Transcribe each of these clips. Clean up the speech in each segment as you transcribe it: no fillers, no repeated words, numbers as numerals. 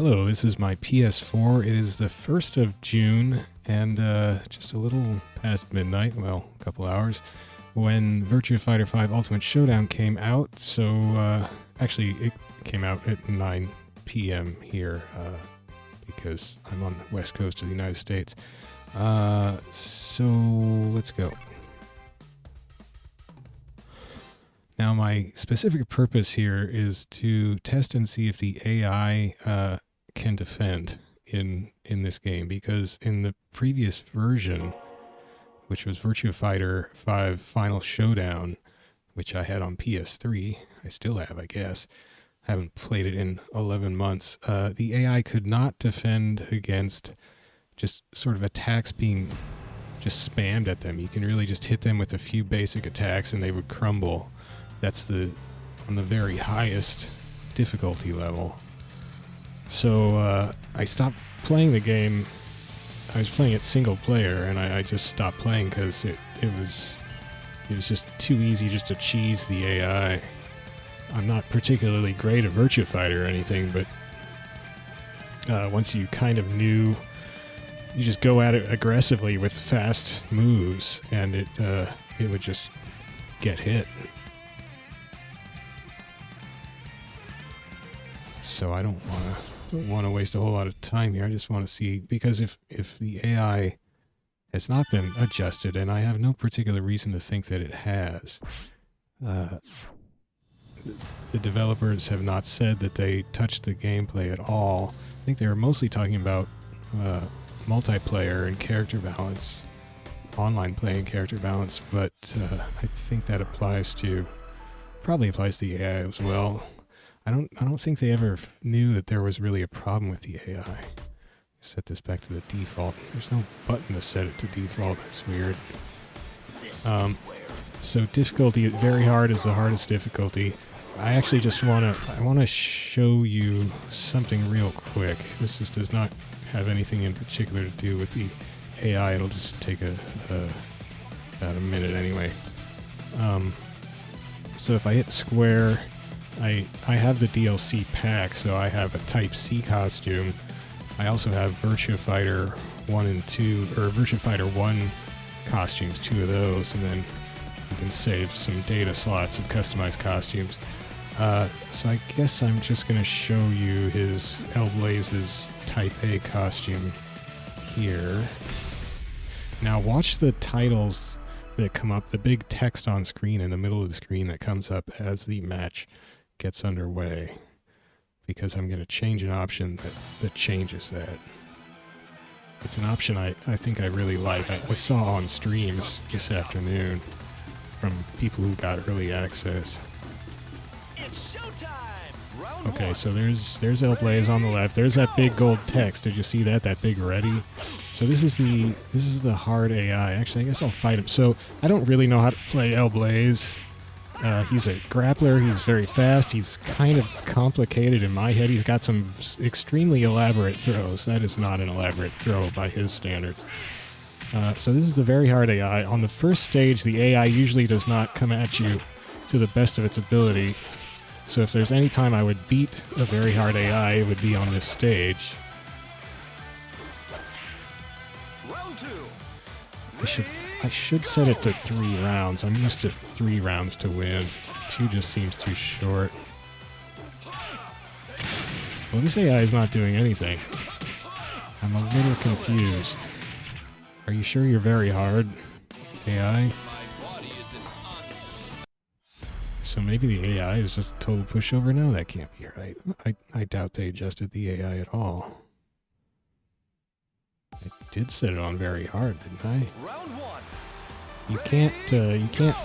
Hello, this is my PS4. It is the 1st of June, and just a little past midnight, well, a couple hours, when Virtua Fighter 5 Ultimate Showdown came out. So, actually, it came out at 9 p.m. here, because I'm on the west coast of the United States. So, let's go. Now, my specific purpose here is to test and see if the AI can defend in this game, because in the previous version, which was Virtua Fighter 5 Final Showdown, which I had on PS3, I still have, I guess. I haven't played it in 11 months. The AI could not defend against just sort of attacks being just spammed at them. You can really just hit them with a few basic attacks and they would crumble. That's on the very highest difficulty level. So I stopped playing the game. I was playing it single player, and I just stopped playing because it was just too easy just to cheese the AI. I'm not particularly great at Virtua Fighter or anything, but once you kind of knew, you just go at it aggressively with fast moves, and it would just get hit. So I don't want to waste a whole lot of time here. I just want to see, because if the AI has not been adjusted, and I have no particular reason to think that it has, the developers have not said that they touched the gameplay at all. I think they were mostly talking about multiplayer and character balance, online playing character balance, but I think that probably applies to the AI as well. I don't think they ever knew that there was really a problem with the AI. Set this back to the default. There's no button to set it to default. That's weird. So difficulty is very hard is the hardest difficulty. I actually just want to show you something real quick. This just does not have anything in particular to do with the AI. It'll just take about a minute anyway. So if I hit square, I have the DLC pack, so I have a Type C costume. I also have Virtua Fighter 1 and 2, or Virtua Fighter 1 costumes, 2 of those, and then you can save some data slots of customized costumes. So I guess I'm just going to show you his Hellblaze's Type A costume here. Now watch the titles that come up, the big text on screen in the middle of the screen that comes up as the match gets underway, because I'm going to change an option that changes that. It's an option I think I really like. I saw on streams this afternoon from people who got early access. It's showtime! Round Okay, so there's Hellblaze on the left. There's that big gold text. Did you see that? That big ready? So this is the hard AI. Actually, I guess I'll fight him. So I don't really know how to play Hellblaze. He's a grappler. He's very fast. He's kind of complicated in my head. He's got some extremely elaborate throws. That is not an elaborate throw by his standards. So this is a very hard AI. On the first stage, the AI usually does not come at you to the best of its ability. So if there's any time I would beat a very hard AI, it would be on this stage. Round 2. I should set it to 3 rounds. I'm used to 3 rounds to win. 2 just seems too short. Well, this AI is not doing anything. I'm a little confused. Are you sure you're very hard, AI? So maybe the AI is just a total pushover? No, that can't be right. I doubt they adjusted the AI at all. I did set it on very hard, didn't I? Round 1. You can't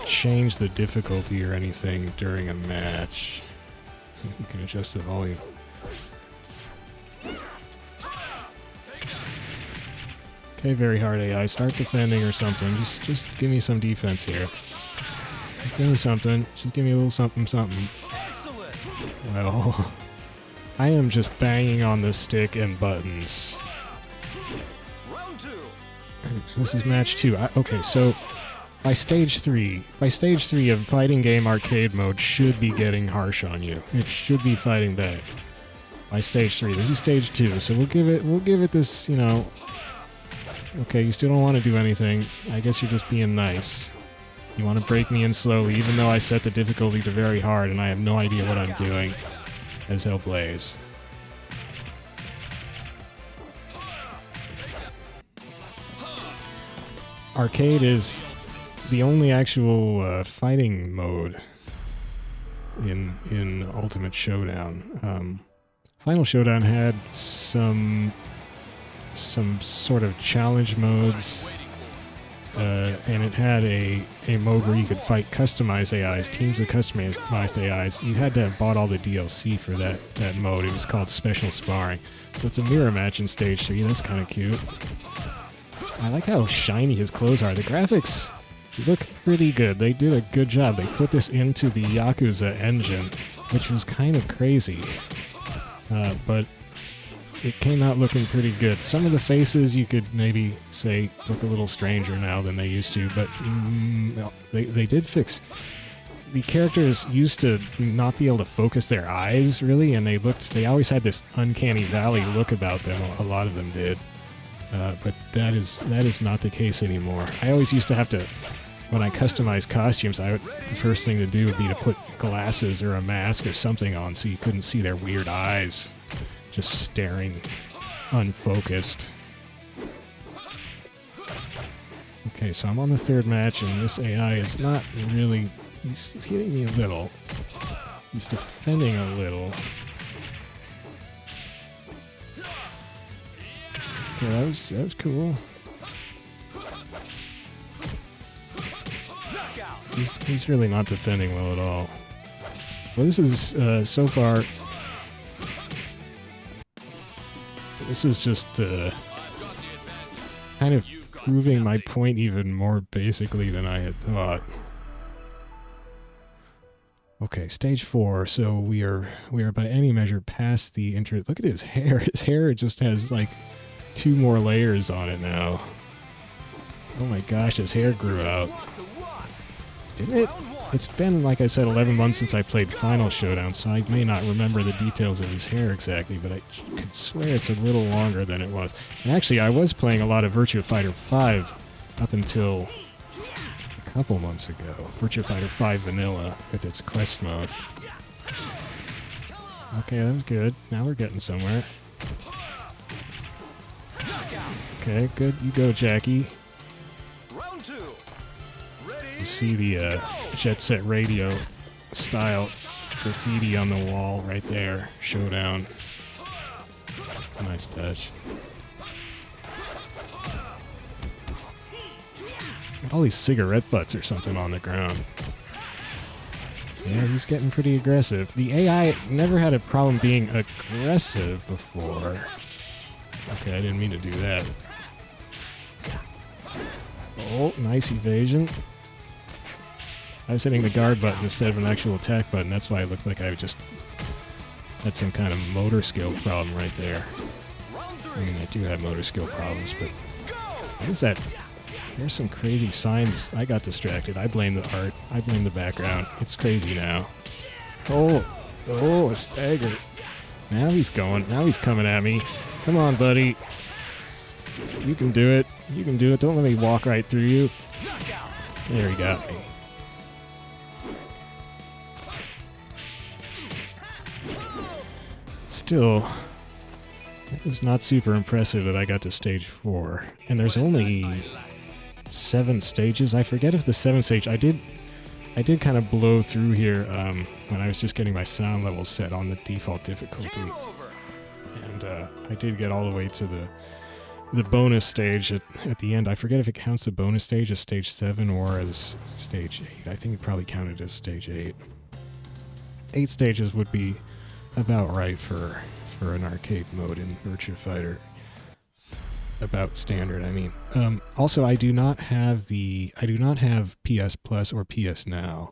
change the difficulty or anything during a match. You can adjust the volume. Okay, very hard AI. Start defending or something. Just give me some defense here. Give me something. Just give me a little something. Excellent. Well, I am just banging on the stick and buttons. Round 2. This is match 2. Okay, so by stage 3 of fighting game arcade mode should be getting harsh on you. It should be fighting back. by stage 3. This is stage 2, so we'll give it this, you know. Okay, you still don't want to do anything. I guess you're just being nice. You want to break me in slowly, even though I set the difficulty to very hard and I have no idea what I'm doing. As hell blaze. Arcade is the only actual fighting mode in Ultimate Showdown. Final Showdown had some sort of challenge modes, and it had a mode where you could fight customized AIs, teams of customized AIs. You had to have bought all the DLC for that mode. It was called Special Sparring. So it's a mirror match in Stage 3. That's kind of cute. I like how shiny his clothes are. The graphics look pretty good. They did a good job. They put this into the Yakuza engine, which was kind of crazy. But it came out looking pretty good. Some of the faces you could maybe say look a little stranger now than they used to, but they did fix. The characters used to not be able to focus their eyes really, and they always had this uncanny valley look about them. A lot of them did. But that is not the case anymore. I always used to have to, when I customized costumes, the first thing to do would be to put glasses or a mask or something on so you couldn't see their weird eyes just staring unfocused. Okay, so I'm on the third match and this AI is not really, he's hitting me a little. He's defending a little. Okay, that was cool. He's really not defending well at all. Well, this is so far. This is just kind of proving my point even more basically than I had thought. Okay, stage 4. So we are by any measure past the intro. Look at his hair. His hair just has like 2 more layers on it now. Oh my gosh, his hair grew out. Didn't it? It's been, like I said, 11 months since I played Final Showdown, so I may not remember the details of his hair exactly, but I could swear it's a little longer than it was. And actually, I was playing a lot of Virtua Fighter 5 up until a couple months ago. Virtua Fighter 5 Vanilla with its quest mode. Okay, that was good. Now we're getting somewhere. Okay, good. You go, Jacky. You see the Jet Set Radio style graffiti on the wall right there. Showdown. Nice touch. Got all these cigarette butts or something on the ground. Yeah, he's getting pretty aggressive. The AI never had a problem being aggressive before. Okay, I didn't mean to do that. Oh, nice evasion. I was hitting the guard button instead of an actual attack button. That's why it looked like I just had some kind of motor skill problem right there. I mean, I do have motor skill problems, but what is that? There's some crazy signs. I got distracted. I blame the art. I blame the background. It's crazy now. Oh, a stagger. Now he's going. Now he's coming at me. Come on, buddy. You can do it. You can do it. Don't let me walk right through you. There, he got me. Still, it was not super impressive that I got to stage 4. And there's only 7 stages. I forget if the 7th stage... I did kind of blow through here when I was just getting my sound levels set on the default difficulty. And I did get all the way to the bonus stage at the end. I forget if it counts the bonus stage as stage 7 or as stage 8. I think it probably counted as stage 8. 8 stages would be about right for an arcade mode in Virtua Fighter. About standard, I mean. Also, I do not have PS Plus or PS Now,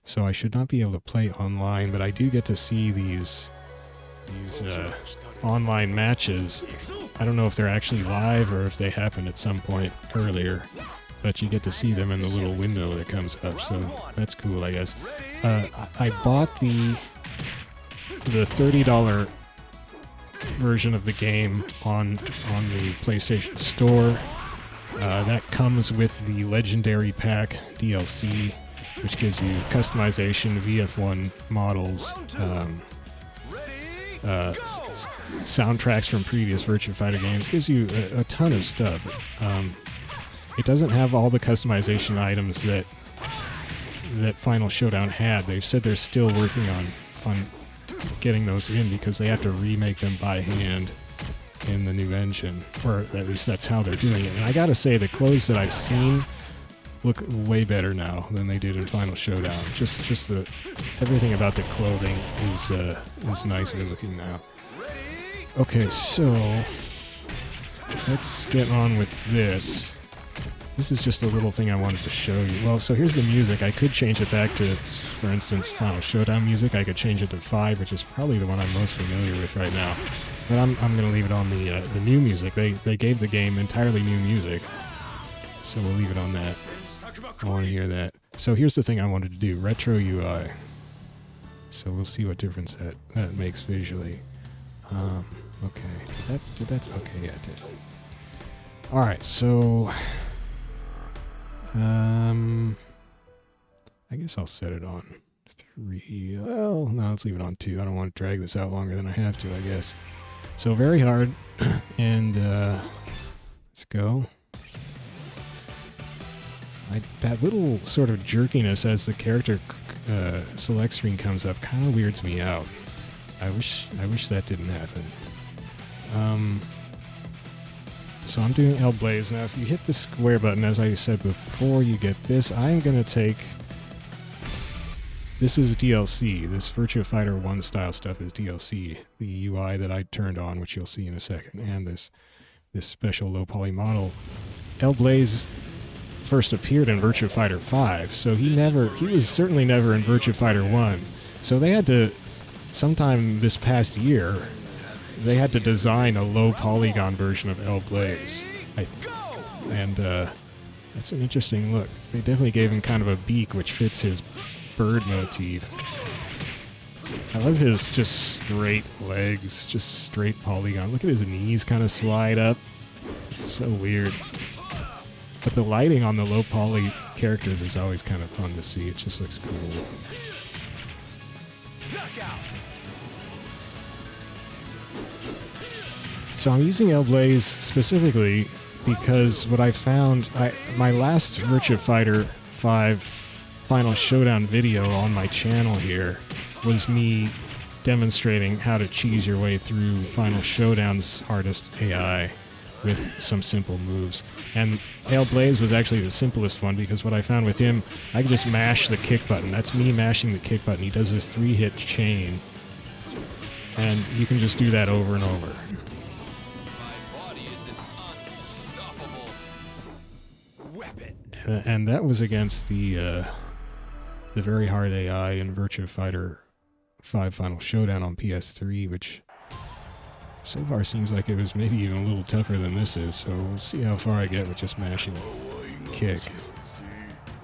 so I should not be able to play online. But I do get to see these online matches. I don't know if they're actually live or if they happened at some point earlier, but you get to see them in the little window that comes up. So that's cool, I guess. I bought the $30 version of the game on the PlayStation Store. That comes with the Legendary Pack DLC, which gives you customization, VF1 models, soundtracks from previous Virtua Fighter games. Gives you a ton of stuff. It doesn't have all the customization items that Final Showdown had. They've said they're still working on getting those in because they have to remake them by hand in the new engine, or at least that's how they're doing it. And I gotta say, the clothes that I've seen look way better now than they did in Final Showdown. Just the everything about the clothing is nicer looking now. Okay, so let's get on with this. This is just a little thing I wanted to show you. Well, so here's the music. I could change it back to, for instance, Final Showdown music. I could change it to 5, which is probably the one I'm most familiar with right now. But I'm going to leave it on the new music. They gave the game entirely new music, so we'll leave it on that. I want to hear that. So here's the thing I wanted to do, retro UI. So we'll see what difference that makes visually. Okay, that's okay, yeah, it did. Alright, so I guess I'll set it on 3. Well, no, let's leave it on 2. I don't want to drag this out longer than I have to, I guess. So very hard, and let's go. That little sort of jerkiness as the character select screen comes up kind of weirds me out. I wish that didn't happen. So I'm doing L Blaze. Now if you hit the square button, as I said before, you get this. I'm going to take... This is DLC. This Virtua Fighter 1 style stuff is DLC. The UI that I turned on, which you'll see in a second, and this special low poly model. L Blaze first appeared in Virtua Fighter 5, so he was certainly never in Virtua Fighter 1. So they had to, sometime this past year, they had to design a low polygon version of L Blaze. And that's an interesting look. They definitely gave him kind of a beak, which fits his bird motif. I love his just straight legs, just straight polygon. Look at his knees kind of slide up. It's so weird. But the lighting on the low poly characters is always kind of fun to see. It just looks cool. Knockout. So I'm using L Blaze specifically because what I found, my last Virtua Fighter 5 Final Showdown video on my channel here was me demonstrating how to cheese your way through Final Showdown's hardest AI with some simple moves. And L Blaze was actually the simplest one because what I found with him, I could just mash the kick button. That's me mashing the kick button. He does this 3-hit chain, and you can just do that over and over. And that was against the very hard AI in Virtua Fighter 5 Final Showdown on PS3, which so far seems like it was maybe even a little tougher than this is. So we'll see how far I get with just mashing kick.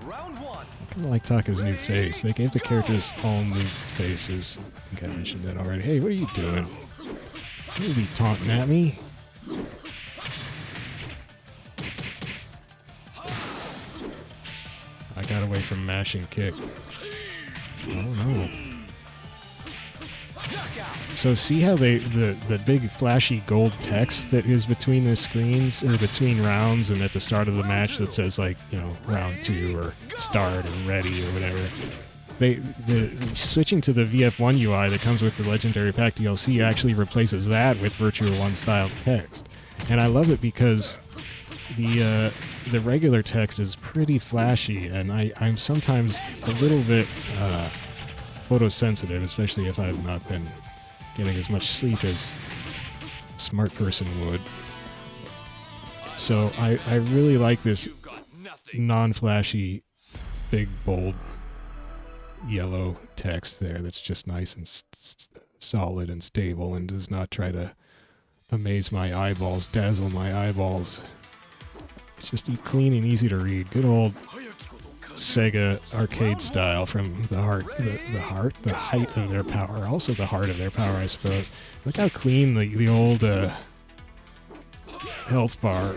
Round 1. I kind of like Taka's new face. They gave the characters all new faces. I think I mentioned that already. Hey, what are you doing? You be taunting at me? I got away from mashing kick. Oh no. So see how the big flashy gold text that is between the screens, or between rounds and at the start of the match that says, like, you know, round 2 or start or ready or whatever. Switching to the VF1 UI that comes with the Legendary Pack DLC actually replaces that with Virtua 1 style text. And I love it because the regular text is pretty flashy, and I'm sometimes a little bit photosensitive, especially if I've not been getting as much sleep as a smart person would. So I really like this non-flashy, big, bold, yellow text there that's just nice and solid and stable and does not try to amaze my eyeballs, dazzle my eyeballs. It's just clean and easy to read. Good old Sega arcade style from the height of their power, also the heart of their power, I suppose. Look how clean the old health bar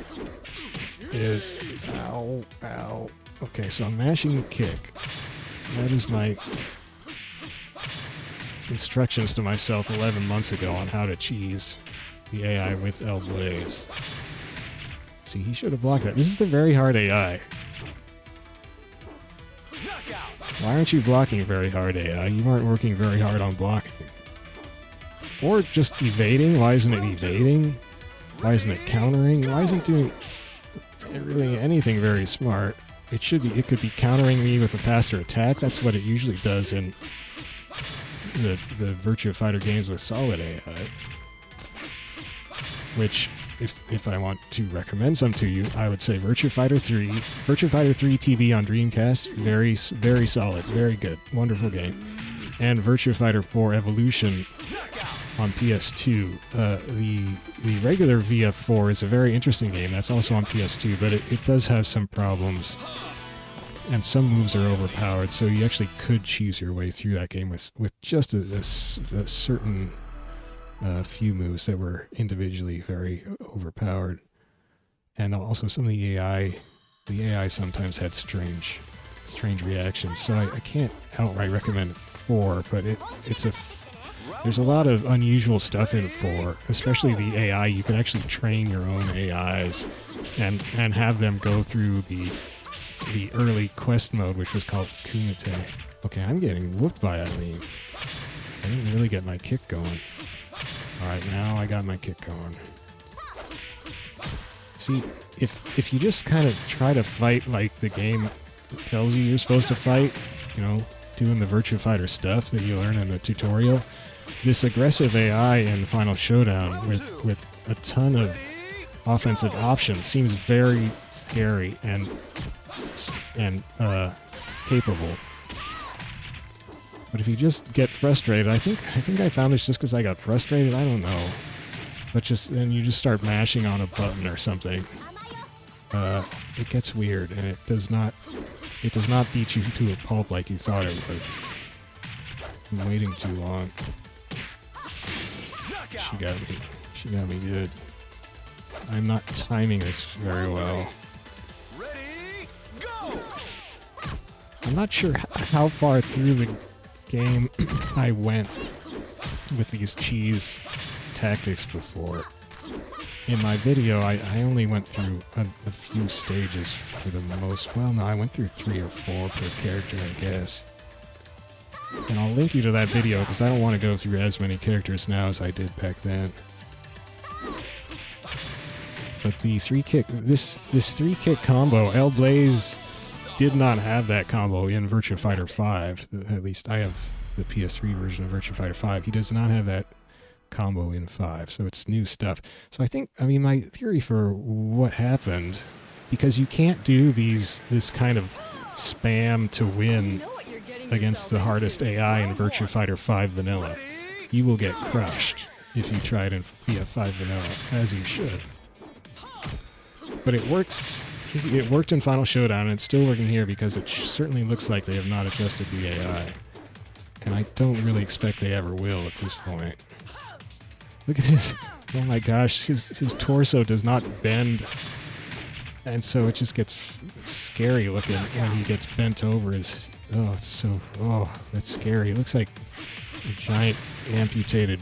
is. Ow, ow. Okay, so I'm mashing kick. That is my instructions to myself 11 months ago on how to cheese the AI with L Blaze. See, he should have blocked that. This is the very hard AI. Why aren't you blocking very hard AI? You aren't working very hard on blocking. Or just evading? Why isn't it evading? Why isn't it countering? Why isn't it doing really anything very smart? It could be countering me with a faster attack. That's what it usually does in the Virtua Fighter games with solid AI. Which, if I want to recommend some to you, I would say Virtua Fighter 3. Virtua Fighter 3 TV on Dreamcast, very, very solid, very good, wonderful game. And Virtua Fighter 4 Evolution on PS2. The regular VF4 is a very interesting game. That's also on PS2, but it does have some problems. And some moves are overpowered, so you actually could cheese your way through that game with just a certain few moves that were individually very overpowered. And also some of the AI sometimes had strange reactions. So I can't outright recommend 4, but there's a lot of unusual stuff in 4, especially the AI. You can actually train your own AIs and have them go through the early quest mode, which was called Kumite. Okay, I'm getting whooped by Eileen. I didn't really get my kick going. Alright, now I got my kick going. See, if you just kind of try to fight like the game tells you you're supposed to fight, doing the Virtua Fighter stuff that you learn in the tutorial, this aggressive AI in Final Showdown with a ton of offensive options seems very scary and capable. But if you just get frustrated, I think I found this just because I got frustrated. I don't know, but then you just start mashing on a button or something. It gets weird, and it does not beat you to a pulp like you thought it would. I'm waiting too long. She got me good. I'm not timing this very well. I'm not sure how far through the game I went with these cheese tactics before. In my video, I only went through a few stages for the most. Well, no, I went through 3 or 4 per character, I guess. And I'll link you to that video because I don't want to go through as many characters now as I did back then. But the 3-kick, this 3-kick combo, L Blaze did not have that combo in Virtua Fighter 5. At least I have the PS3 version of Virtua Fighter 5. He does not have that combo in 5, so it's new stuff. So my theory for what happened, because you can't do this kind of spam to win against the hardest AI in Virtua Fighter 5 Vanilla. You will get crushed if you try it in VF5 Vanilla, as you should. But it works. It worked in Final Showdown, and it's still working here because it certainly looks like they have not adjusted the AI. And I don't really expect they ever will at this point. Look at his... Oh my gosh, his torso does not bend. And so it just gets scary looking when he gets bent over. It's so... Oh, that's scary. It looks like a giant amputated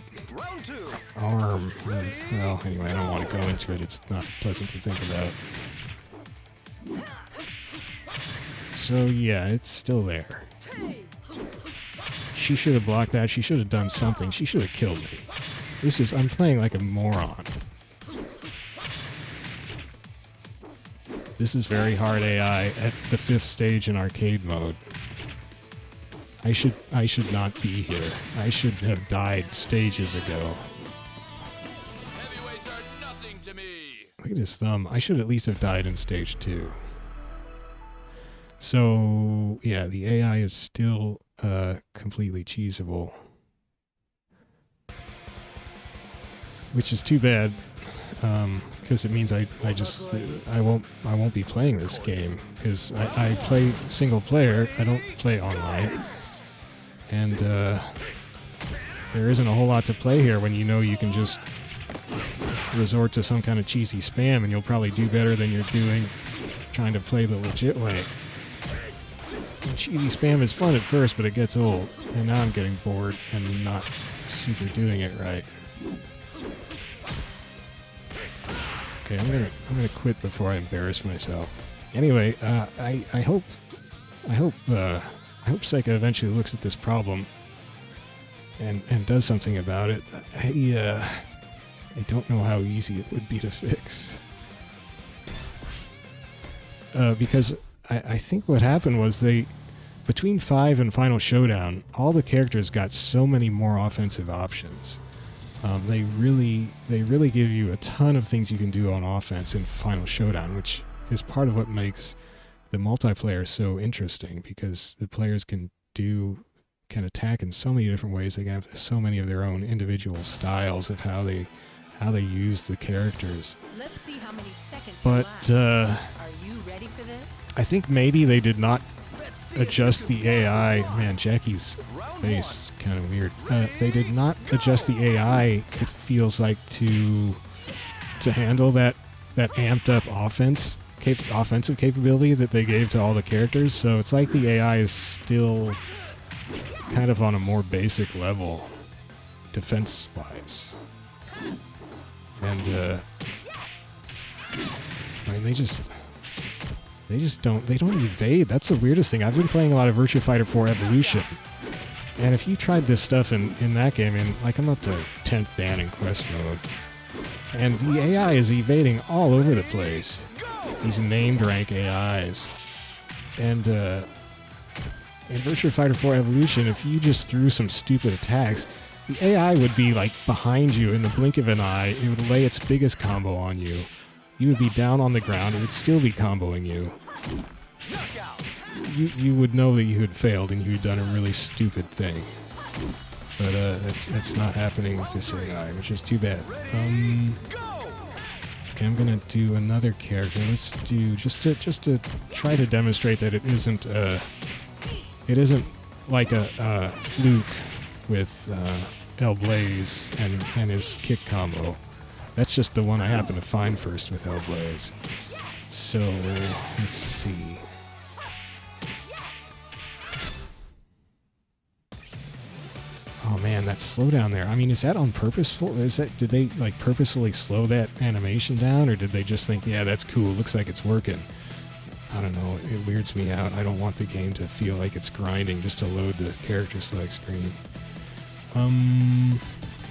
arm. Well, anyway, I don't want to go into it. It's not pleasant to think about. So yeah, it's still there. She should have blocked that. She should have done something. She should have killed me. I'm playing like a moron. This is very hard AI at the 5th stage in arcade mode. I should not be here. I should have died stages ago. Heavyweights are nothing to me. Look at his thumb. I should at least have died in stage 2. So, yeah, the AI is still completely cheesable. Which is too bad, because it means I won't be playing this game because I play single player. I don't play online, and there isn't a whole lot to play here when you know you can just resort to some kind of cheesy spam, and you'll probably do better than you're doing trying to play the legit way. And cheesy spam is fun at first, but it gets old, and now I'm getting bored and not super doing it right. Okay, I'm gonna quit before I embarrass myself. Anyway, I hope Sega eventually looks at this problem and does something about it. I don't know how easy it would be to fix. Because I think what happened was between 5 and Final Showdown, all the characters got so many more offensive options. They really give you a ton of things you can do on offense in Final Showdown, which is part of what makes the multiplayer so interesting, because the players can attack in so many different ways. They have so many of their own individual styles of how they use the characters. Let's see how many seconds but are you ready for this? I think maybe they did not adjust the AI. Man, Jacky's face is kind of weird. They did not adjust the AI, it feels like, to handle that amped up offensive capability that they gave to all the characters. So it's like the AI is still kind of on a more basic level defense-wise. And I mean, they don't evade. That's the weirdest thing. I've been playing a lot of Virtua Fighter 4 Evolution, and if you tried this stuff in that game, and like I'm up to 10th Dan in quest mode, and the AI is evading all over the place. These named rank AIs. And in Virtua Fighter 4 Evolution, if you just threw some stupid attacks, the AI would be like behind you in the blink of an eye. It would lay its biggest combo on you. You would be down on the ground. It would still be comboing you. You would know that you had failed and you had done a really stupid thing. But that's not happening with this AI, which is too bad. Okay, I'm gonna do another character. Let's do just to try to demonstrate that it isn't like a fluke with El Blaze and his kick combo. That's just the one I happen to find first with El Blaze. So let's see. Oh man, that slowdown there. I mean, is that on purpose? Did they like purposefully slow that animation down, or did they just think, yeah, that's cool, looks like it's working? I don't know. It weirds me out. I don't want the game to feel like it's grinding just to load the character select screen.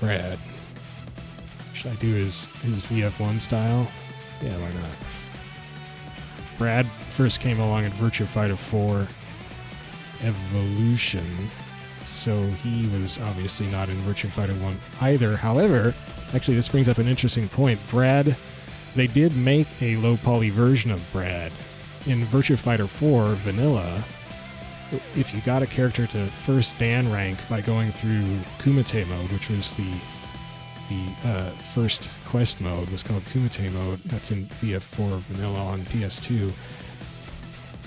Brad. Should I do his VF1 style? Yeah, why not? Brad first came along in Virtua Fighter 4 Evolution, so he was obviously not in Virtua Fighter 1 either. However, actually this brings up an interesting point. Brad, they did make a low poly version of Brad. In Virtua Fighter 4 Vanilla, if you got a character to first Dan rank by going through Kumite mode, which was the first quest mode, was called Kumite mode, that's in VF4 Vanilla on PS2.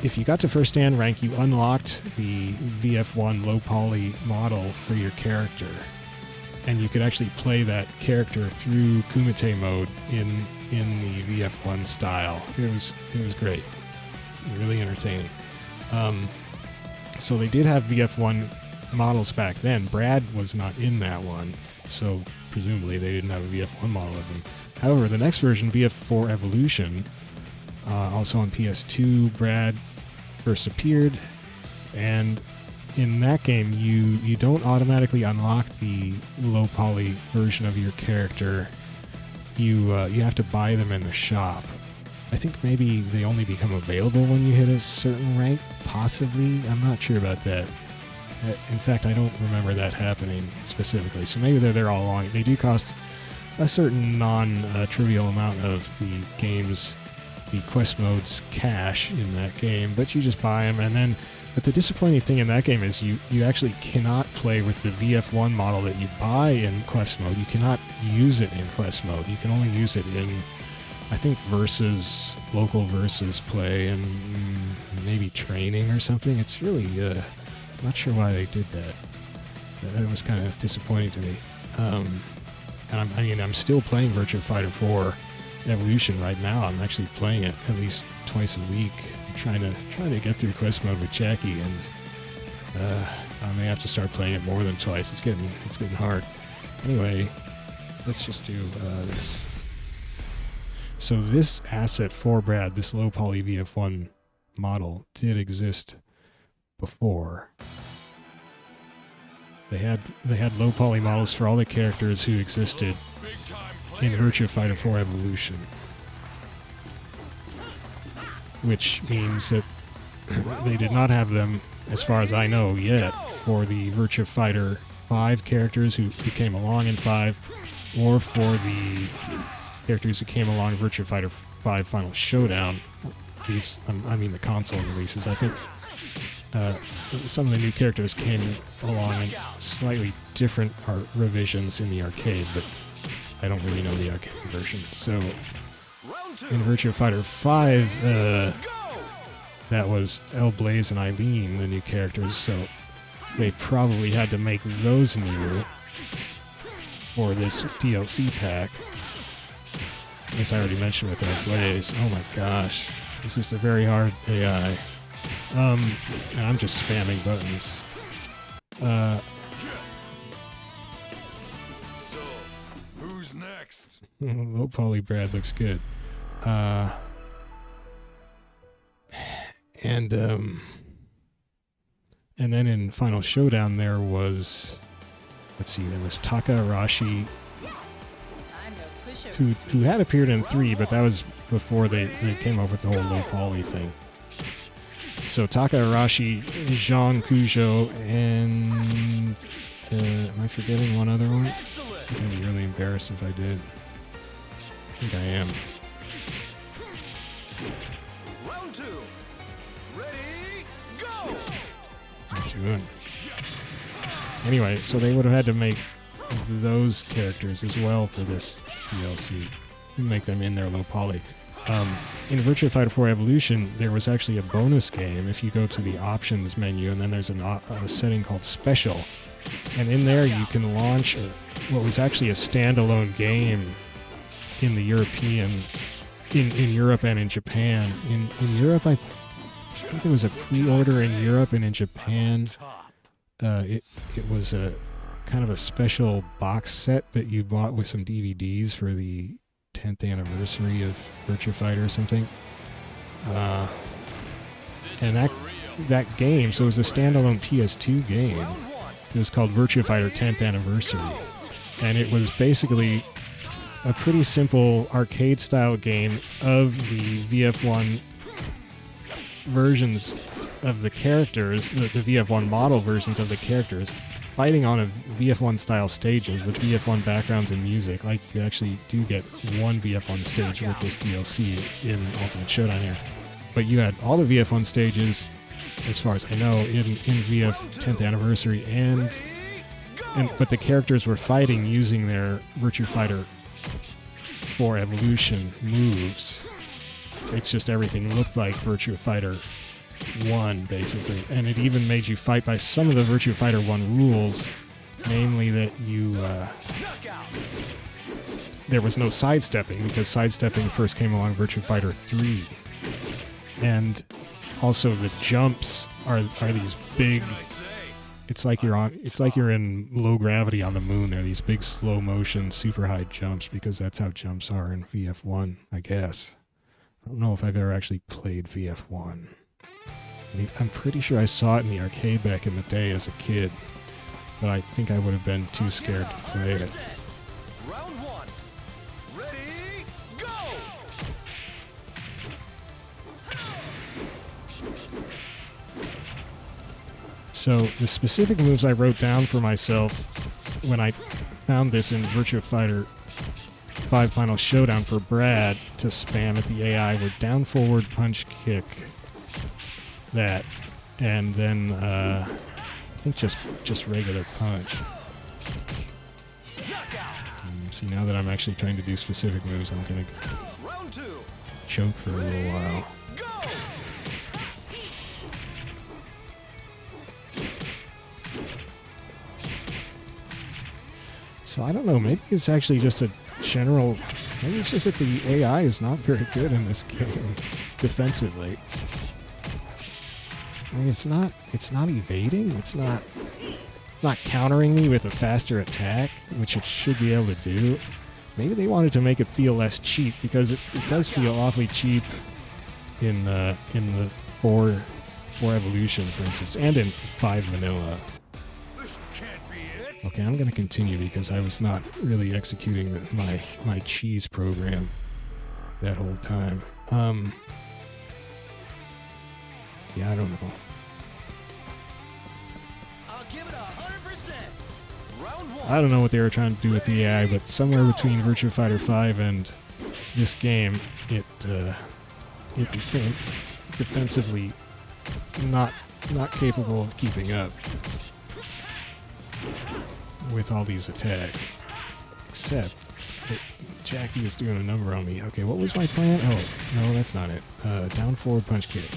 If you got to first Dan rank, you unlocked the VF1 low poly model for your character, and you could actually play that character through Kumite mode in the VF1 style. It was great, really entertaining. So they did have VF1 models back then. Brad was not in that one, so presumably they didn't have a VF1 model of him. However, the next version, VF4 Evolution, also on PS2, Brad first appeared, and in that game you don't automatically unlock the low poly version of your character. You have to buy them in the shop. I think maybe they only become available when you hit a certain rank, possibly. I'm not sure about that. In fact, I don't remember that happening specifically, so maybe they're there all along. They do cost a certain non-trivial amount of the quest mode's cash in that game, but you just buy them, and then But the disappointing thing in that game is you actually cannot play with the VF1 model that you buy in quest mode. You cannot use it in quest mode. You can only use it in, I think, local versus play and maybe training or something. It's really, not sure why they did that. That was kind of disappointing to me. And I'm still playing Virtua Fighter 4 Evolution right now. I'm actually playing it at least twice a week. I'm trying to get through quest mode with Jacky, and I may have to start playing it more than twice. It's getting hard. Anyway, let's just do this. So this asset for Brad, this low poly VF1 model, did exist before. They had low poly models for all the characters who existed in Virtua Fighter 4 Evolution, which means that they did not have them, as far as I know yet, for the Virtua Fighter 5 characters who came along in 5, or for the characters who came along in Virtua Fighter 5 Final Showdown. These, I mean the console releases. I think some of the new characters came along in slightly different revisions in the arcade, but I don't really know the arcade version. So in Virtua Fighter 5, that was El Blaze and Eileen, the new characters, so they probably had to make those new for this DLC pack. I guess I already mentioned with El Blaze. Oh my gosh, this is a very hard AI. And I'm just spamming buttons. So, who's next? Low poly Brad looks good. And then in Final Showdown there was, there was Taka Arashi, who had appeared in 3, but that was before they came up with the whole low poly thing. So Taka Arashi, Jean Kujo, and am I forgetting one other one? I'm gonna be really embarrassed if I did. I think I am. Round 2. Ready, go! Not doing. Anyway, so they would have had to make those characters as well for this DLC. Make them in their low poly. In Virtua Fighter 4 Evolution, there was actually a bonus game if you go to the options menu, and then there's a setting called Special. And in there you can launch what was actually a standalone game in the in Europe and in Japan. In Europe, I think there was a pre-order in Europe, and in Japan, it was a kind of a special box set that you bought with some DVDs for the 10th anniversary of Virtua Fighter or something. And that game, so it was a standalone PS2 game. It was called Virtua Fighter 10th Anniversary. And it was basically a pretty simple arcade-style game of the VF1 versions of the characters, the VF1 model versions of the characters, fighting on a VF1 style stages with VF1 backgrounds and music. Like, you actually do get one VF1 stage with this DLC in Ultimate Showdown here. But you had all the VF1 stages, as far as I know, in VF 10th Anniversary, but the characters were fighting using their Virtua Fighter 4 Evolution moves. It's just everything looked like Virtua Fighter 1, basically. And it even made you fight by some of the Virtua Fighter 1 rules, namely that there was no sidestepping, because sidestepping first came along Virtua Fighter 3. And also the jumps are these big, it's like you're in low gravity on the moon. They're these big slow motion super high jumps, because that's how jumps are in VF1, I guess. I don't know if I've ever actually played VF1. I'm pretty sure I saw it in the arcade back in the day as a kid, but I think I would have been too scared to play it. Round 1. Ready, go! So the specific moves I wrote down for myself when I found this in Virtua Fighter 5 Final Showdown for Brad to spam at the AI were down, forward, punch, kick, that, and then I think just regular punch. See, now that I'm actually trying to do specific moves, I'm gonna Round 2. choke for a little while. Go. So I don't know, maybe it's actually just a general, maybe it's just that the AI is not very good in this game defensively. I mean, it's not evading, it's not countering me with a faster attack, which it should be able to do. Maybe they wanted to make it feel less cheap, because it does feel awfully cheap in the 4 Evolution, for instance, and in 5 Vanilla. This can't be it. Okay, I'm going to continue because I was not really executing my cheese program that whole time. Yeah, I don't know. I'll give it 100%. Round 1. I don't know what they were trying to do with the AI, but somewhere between Virtua Fighter 5 and this game, it became defensively not capable of keeping up with all these attacks. Except that Jacky is doing a number on me. Okay, what was my plan? Oh, no, that's not it. Down forward punch kick.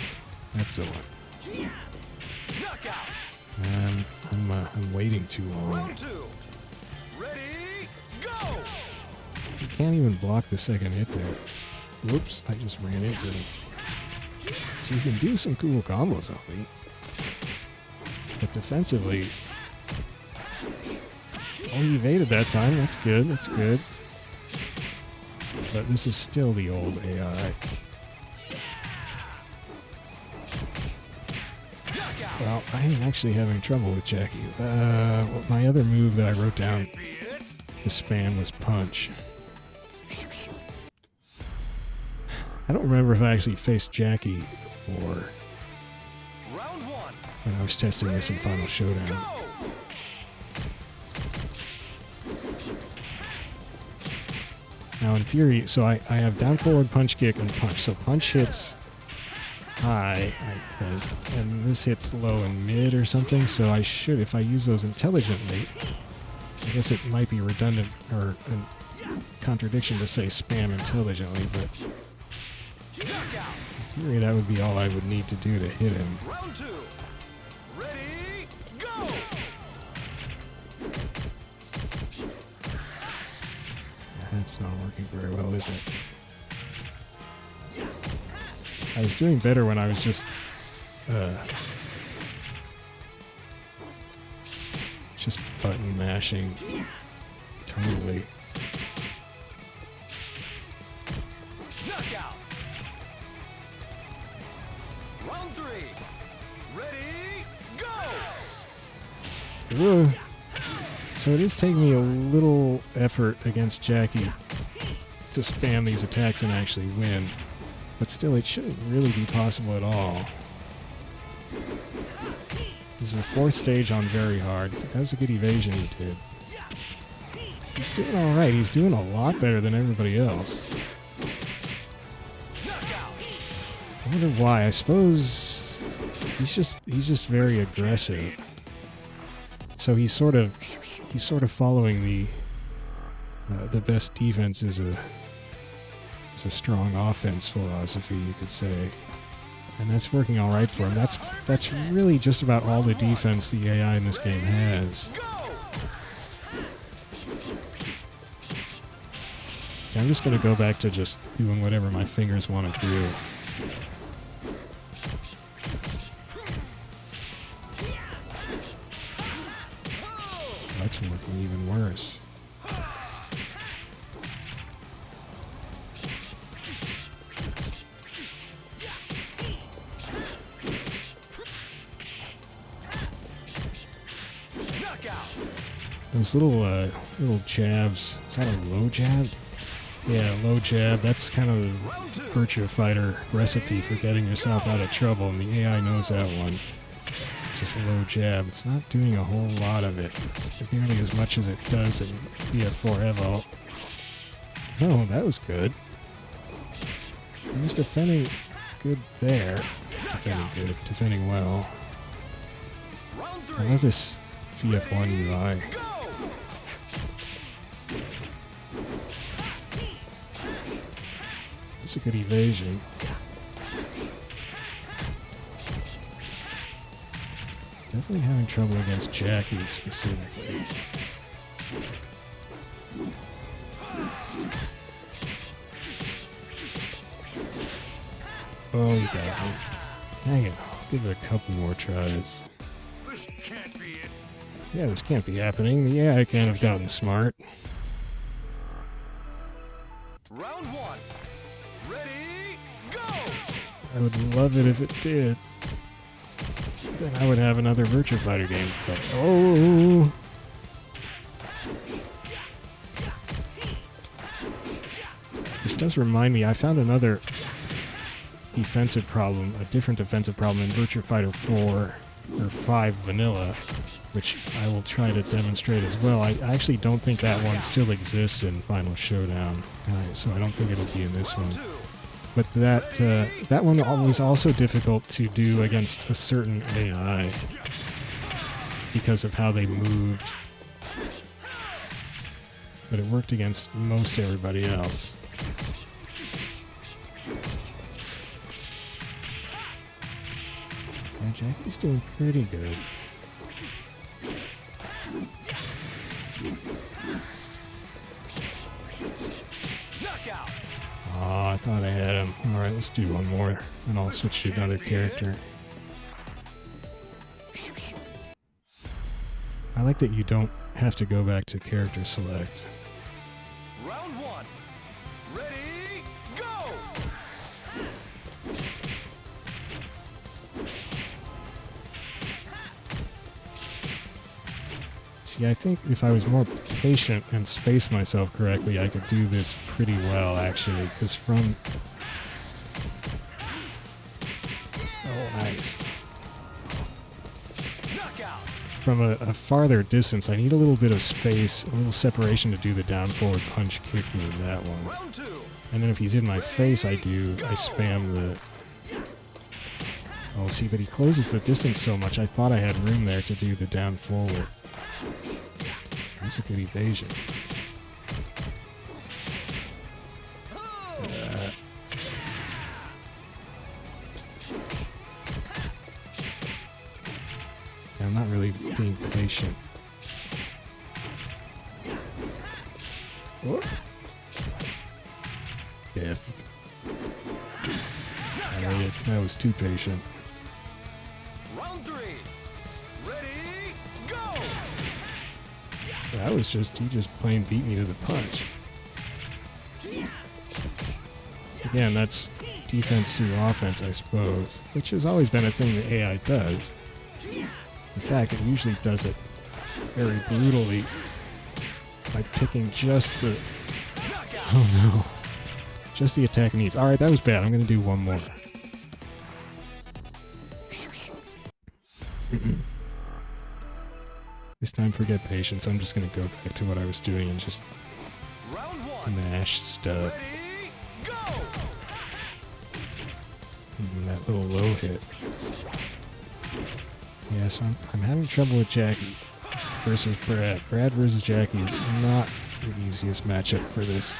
That's the one. Knockout. I'm waiting too long. Round 2. Ready, go. You can't even block the second hit there. Whoops, I just ran into him. So you can do some cool combos off me. But defensively... Oh, he evaded that time. That's good, that's good. But this is still the old AI. Well, I'm actually having trouble with Jacky. My other move that I wrote down to spam was punch. I don't remember if I actually faced Jacky or Round 1. when I was testing this in Final Showdown. Go. Now in theory, so I have down forward punch kick and punch. So punch hits high, I think, and this hits low and mid or something. So I should, if I use those intelligently, I guess it might be redundant or a contradiction to say spam intelligently, but Knockout. in theory that would be all I would need to do to hit him. Round 2. Ready, go. That's not working very well, is it? I was doing better when I was just button mashing totally. Knockout. Round 3. Ready, go. Ugh. So it is taking me a little effort against Jacky to spam these attacks and actually win. But still, it shouldn't really be possible at all. This is the 4th stage on very hard. That was a good evasion he did. He's doing alright. He's doing a lot better than everybody else. I wonder why. I suppose he's just very aggressive. So he's sort of following the best defense is a strong offense philosophy, you could say, and that's working all right for him. That's really just about all the defense the AI in this game has. Yeah, I'm just gonna go back to just doing whatever my fingers want to do. That's working even worse. Those little jabs. Is that a low jab? Yeah, low jab. That's kind of the Virtua Fighter recipe for getting yourself out of trouble, and the AI knows that one. Just a low jab. It's not doing a whole lot of it. It's nearly as much as it does in PS4 Evo. Oh, that was good. He was defending good there. Defending good. Defending well. Round I 3. love this VF1 UI. Go! It's a good evasion. Definitely having trouble against Jacky specifically. Oh, you got me. Hang on. I'll give it a couple more tries. This can't be it. Yeah, this can't be happening. Yeah, I can't have gotten smart. Round 1. Ready, go! I would love it if it did. Then I would have another Virtua Fighter game. But, oh! This does remind me, I found another defensive problem, a different defensive problem in Virtua Fighter 4 or 5 Vanilla, which I will try to demonstrate as well. I actually don't think that one still exists in Final Showdown, so I don't think it'll be in this one. Round 2. But that one was also difficult to do against a certain AI because of how they moved. But it worked against most everybody else. Yeah, Jacky's doing pretty good. Knockout. Oh, I thought I had him. Alright, let's do one more, and I'll switch to another character. I like that you don't have to go back to character select. Round 1. Ready, go! See, I think if I was more patient and space myself correctly, I could do this pretty well, actually, because from... Oh, nice. Knockout. From a farther distance, I need a little bit of space, a little separation to do the down forward punch kick move, that one. Round 2. And then if he's in my face, I spam the... Oh, see, but he closes the distance so much, I thought I had room there to do the down forward. That's a good evasion. I'm not really being patient. Whoop. If. I was too patient. Round 3. Ready, go! That was just, he just plain beat me to the punch. Again, that's defense through offense, I suppose, which has always been a thing the AI does. In fact, it usually does it very brutally by picking just the... Oh no. Just the attack needs. Alright, that was bad. I'm going to do one more. This time, forget patience. I'm just going to go back to what I was doing and just Round 1. mash stuff. Ready, go! And that little low hit. Yes, I'm having trouble with Jacky versus Brad. Brad versus Jacky is not the easiest matchup for this.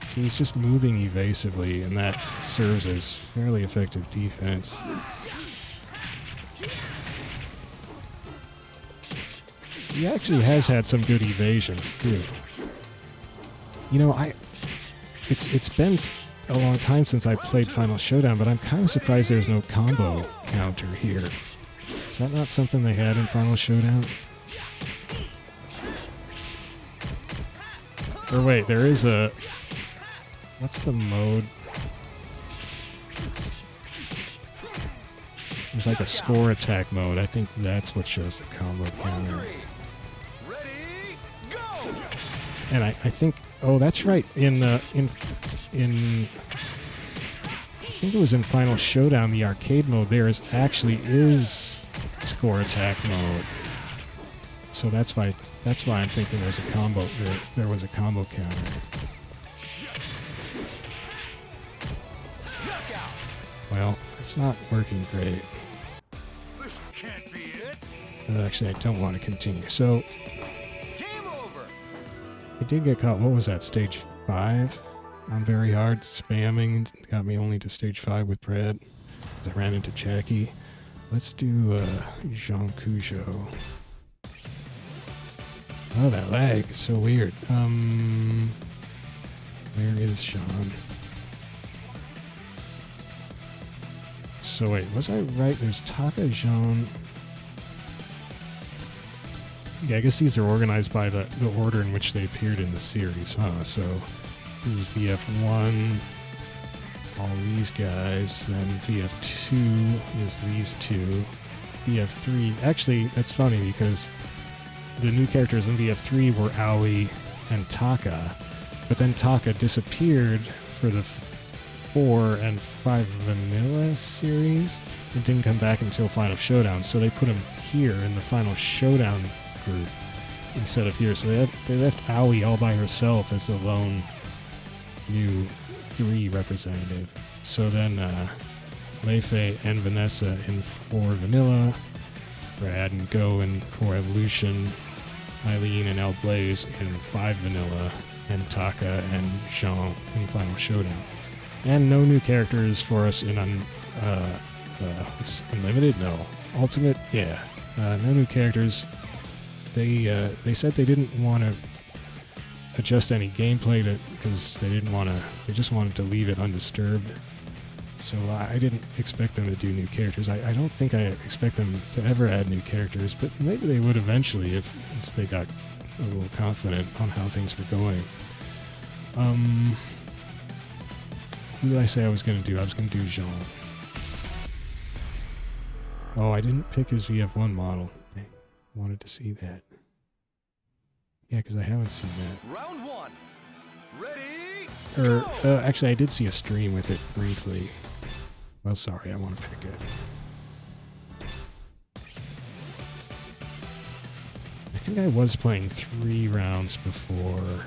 So he's just moving evasively, and that serves as fairly effective defense. He actually has had some good evasions too. You know, it's been a long time since I played Final Showdown, but I'm kind of surprised there's no combo counter here. Is that not something they had in Final Showdown? Or wait, there is a... What's the mode? There's like a score attack mode. I think that's what shows the combo Round counter. 3. Ready, go! And I think... Oh, that's right. In I think it was in Final Showdown, the arcade mode, there actually is score attack mode. So that's why I'm thinking there's a combo. There was a combo counter. Knockout. Well, It's not working great. This can't be it. Actually, I don't want to continue. So, Game over. I did get caught. What was that? Stage 5? I'm very hard spamming. Got me only to stage 5 with Brad. I ran into Jacky. Let's do Jean Kujo. Oh, that lag is so weird. Where is Sean? So wait, was I right? There's Taka, Jean. Yeah, I guess these are organized by the order in which they appeared in the series, huh? So this is VF1, all these guys, then VF2 is these two, VF3, actually that's funny because the new characters in VF3 were Aoi and Taka, but then Taka disappeared for the 4 and 5 vanilla series and didn't come back until Final Showdown, so they put him here in the Final Showdown group instead of here, so they left Aoi all by herself as the lone new 3 representative. So then Leifei and Vanessa in 4 vanilla, Brad and Go in 4 evolution, Eileen and El Blaze in 5 vanilla, and Taka and Jean in Final Showdown. And no new characters for us in Unlimited? No. Ultimate? Yeah. No new characters. They said they didn't want to adjust any gameplay because they just wanted to leave it undisturbed. So I didn't expect them to do new characters. I don't think I expect them to ever add new characters, but maybe they would eventually if they got a little confident on how things were going. Who did I say I was going to do? I was going to do Jean. Oh, I didn't pick his VF1 model. Dang, wanted to see that. Yeah, because I haven't seen that. Round 1. Ready? Actually, I did see a stream with it briefly. Well, sorry, I want to pick it. I think I was playing 3 rounds before.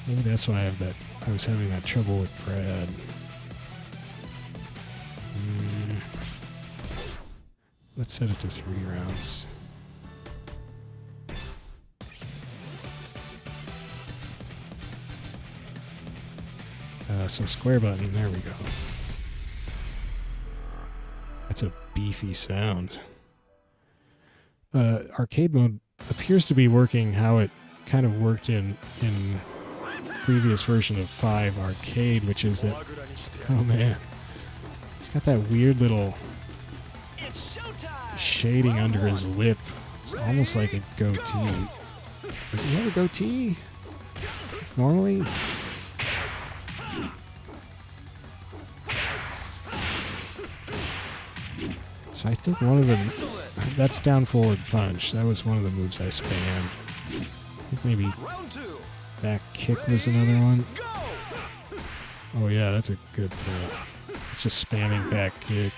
Maybe that's why I was having that trouble with Brad. Let's set it to 3 rounds. So square button, there we go. That's a beefy sound. Arcade mode appears to be working how it kind of worked in previous version of 5 Arcade, which is that, oh man, he's got that weird little shading under his lip. It's almost like a goatee. Does he have a goatee? Normally? So I think one of them, that's down forward punch. That was one of the moves I spammed. I think maybe back kick was another one. Oh yeah, that's a good pull. It's just spamming back kick.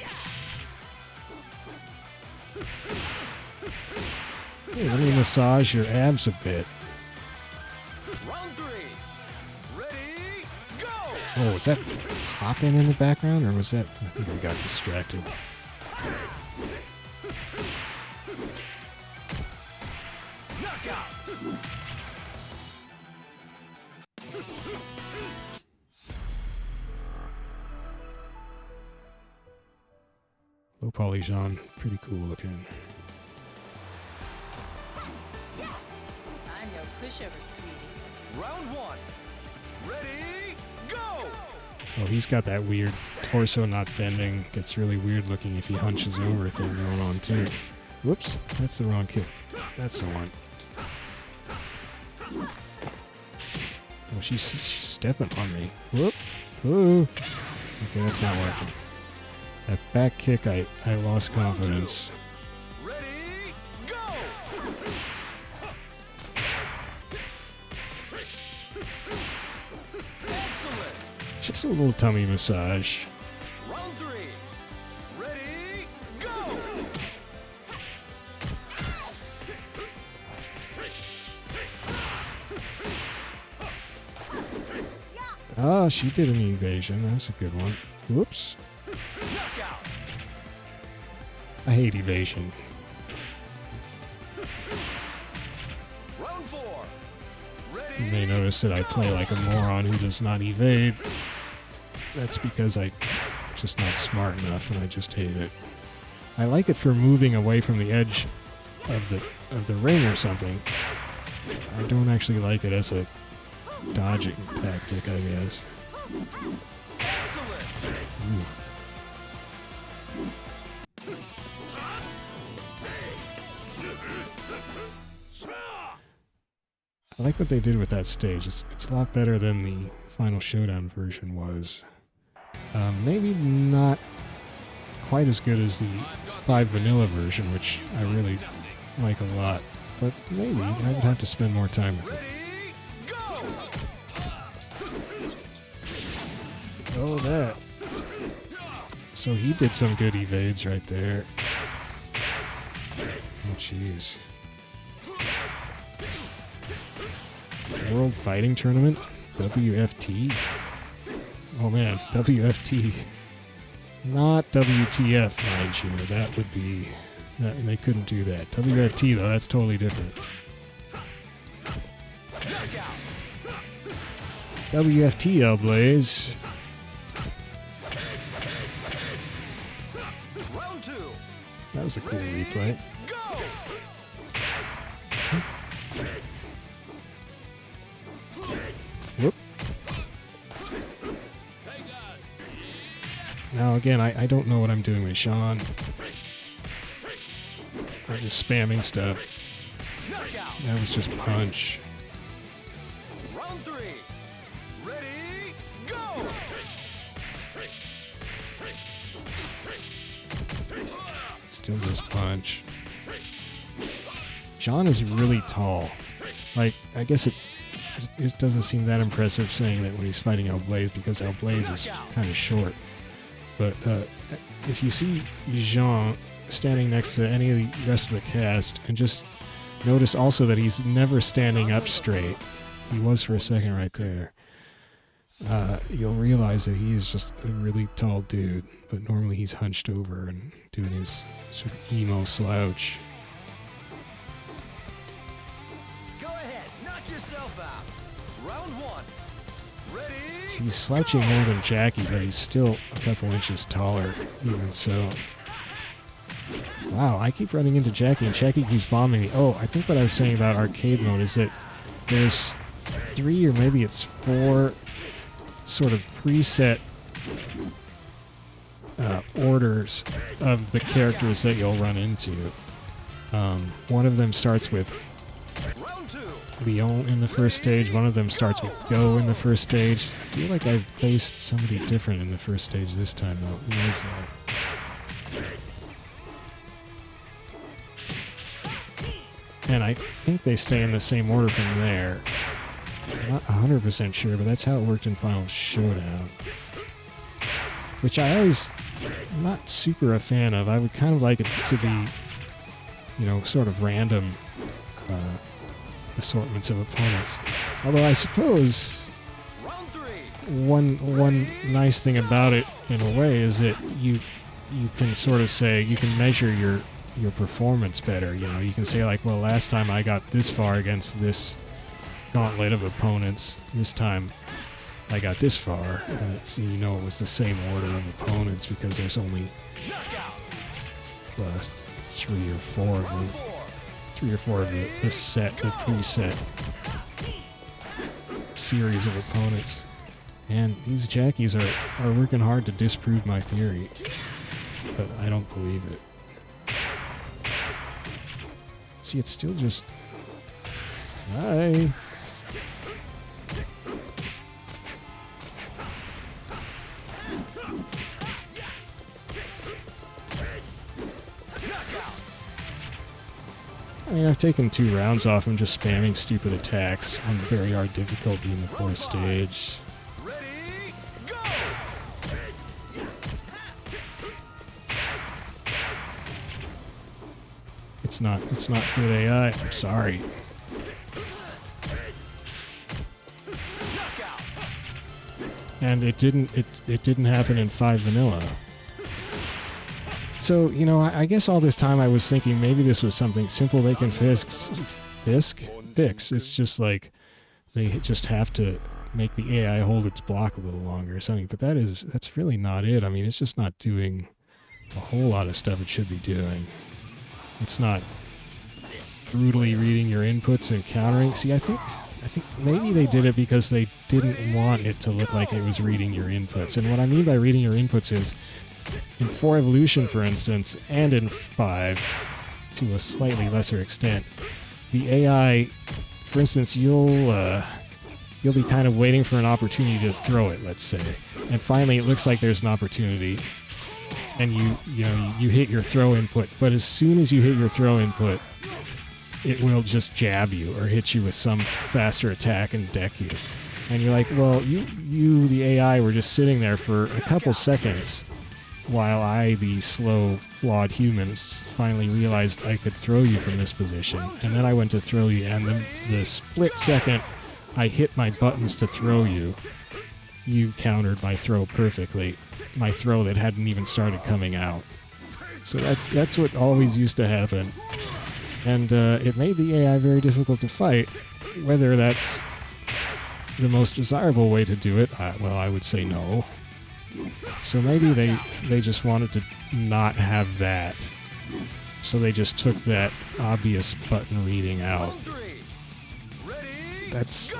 Hey, let me massage your abs a bit. Round 3. Ready? Go! Oh, was that hopping in the background, or was that? I think I got distracted. Knockout. Low poly Jean, pretty cool looking. I'm your pushover, sweetie. Round 1. Ready? Go! Oh, he's got that weird torso not bending. Gets really weird looking if he hunches over thing going on too. Whoops, that's the wrong kick. That's the one. Oh, she's stepping on me. Whoop. Ooh. Okay, that's not working. That back kick, I lost confidence. Ready? Go! Excellent. Just a little tummy massage. Round 3. Ready? Go! Oh, she did an evasion. That's a good one. Whoops. Knockout. I hate evasion. Round 4. You Ready? may notice that I play like a moron who does not evade. That's because I'm just not smart enough, and I just hate it. I like it for moving away from the edge of the ring or something. I don't actually like it as a dodging tactic, I guess. Excellent. Ooh. I like what they did with that stage. It's a lot better than the final Showdown version was. Maybe not quite as good as the 5 vanilla version, which I really like a lot. But maybe I would have to spend more time with it. Oh, that. So he did some good evades right there. Oh, jeez. World Fighting Tournament? WFT? Oh man, WFT. Not WTF, mind you. That would be... they couldn't do that. WFT, though, that's totally different. WFT, Blaze. Round 2. That was a cool replay. Go. Whoop. Now again, I don't know what I'm doing with Sean. I'm just spamming stuff. Knockout. That was just punch. Round 3. Ready? Go. Still just punch. Sean is really tall. Like, I guess it doesn't seem that impressive saying that when he's fighting El Blaze, because El Blaze is kind of short. But if you see Jean standing next to any of the rest of the cast, and just notice also that he's never standing up straight. He was for a second right there. You'll realize that he is just a really tall dude, but normally he's hunched over and doing his sort of emo slouch. Go ahead. Knock yourself out. Round 1. Ready? He's slouching more than Jacky, but he's still a couple inches taller, even so. Wow, I keep running into Jacky, and Jacky keeps bombing me. Oh, I think what I was saying about arcade mode is that there's 3 or maybe it's 4 sort of preset orders of the characters that you'll run into. One of them starts with Round 2. Leon in the first stage. One of them starts with Go in the first stage. I feel like I've placed somebody different in the first stage this time, though. Who is that? And I think they stay in the same order from there. I'm not 100% sure, but that's how it worked in Final Showdown. Which I always not super a fan of. I would kind of like it to be, you know, sort of random assortments of opponents. Although I suppose Round 3. one nice thing about it, in a way, is that you can sort of say, you can measure your performance better. You know, you can say like, well, last time I got this far against this gauntlet of opponents. This time I got this far, and it's, you know, it was the same order of opponents because there's only Knockout. 3 or 4 of them. Round 4. 3 or 4 of the set, the preset series of opponents. And these Jackies are working hard to disprove my theory, but I don't believe it. See, it's still just... Hi. I mean, I've taken 2 rounds off and just spamming stupid attacks on very hard difficulty in the 4th stage. Ready? Go. It's not good AI. I'm sorry. Knockout. And it didn't happen in 5 vanilla. So, you know, I guess all this time I was thinking maybe this was something simple they can fix. It's just like they just have to make the AI hold its block a little longer or something. But that's really not it. I mean, it's just not doing a whole lot of stuff it should be doing. It's not brutally reading your inputs and countering. See, I think maybe they did it because they didn't want it to look like it was reading your inputs. And what I mean by reading your inputs is in 4 Evolution, for instance, and in 5, to a slightly lesser extent, the AI, for instance, you'll be kind of waiting for an opportunity to throw it, let's say, and finally it looks like there's an opportunity, and you hit your throw input, but as soon as you hit your throw input, it will just jab you or hit you with some faster attack and deck you, and you're like, well, you the AI, were just sitting there for a couple seconds while I, the slow, flawed human, finally realized I could throw you from this position. And then I went to throw you, and the split second I hit my buttons to throw you, you countered my throw perfectly. My throw that hadn't even started coming out. So that's what always used to happen. And it made the AI very difficult to fight. Whether that's the most desirable way to do it, well, I would say no. So maybe they just wanted to not have that. So they just took that obvious button reading out. That's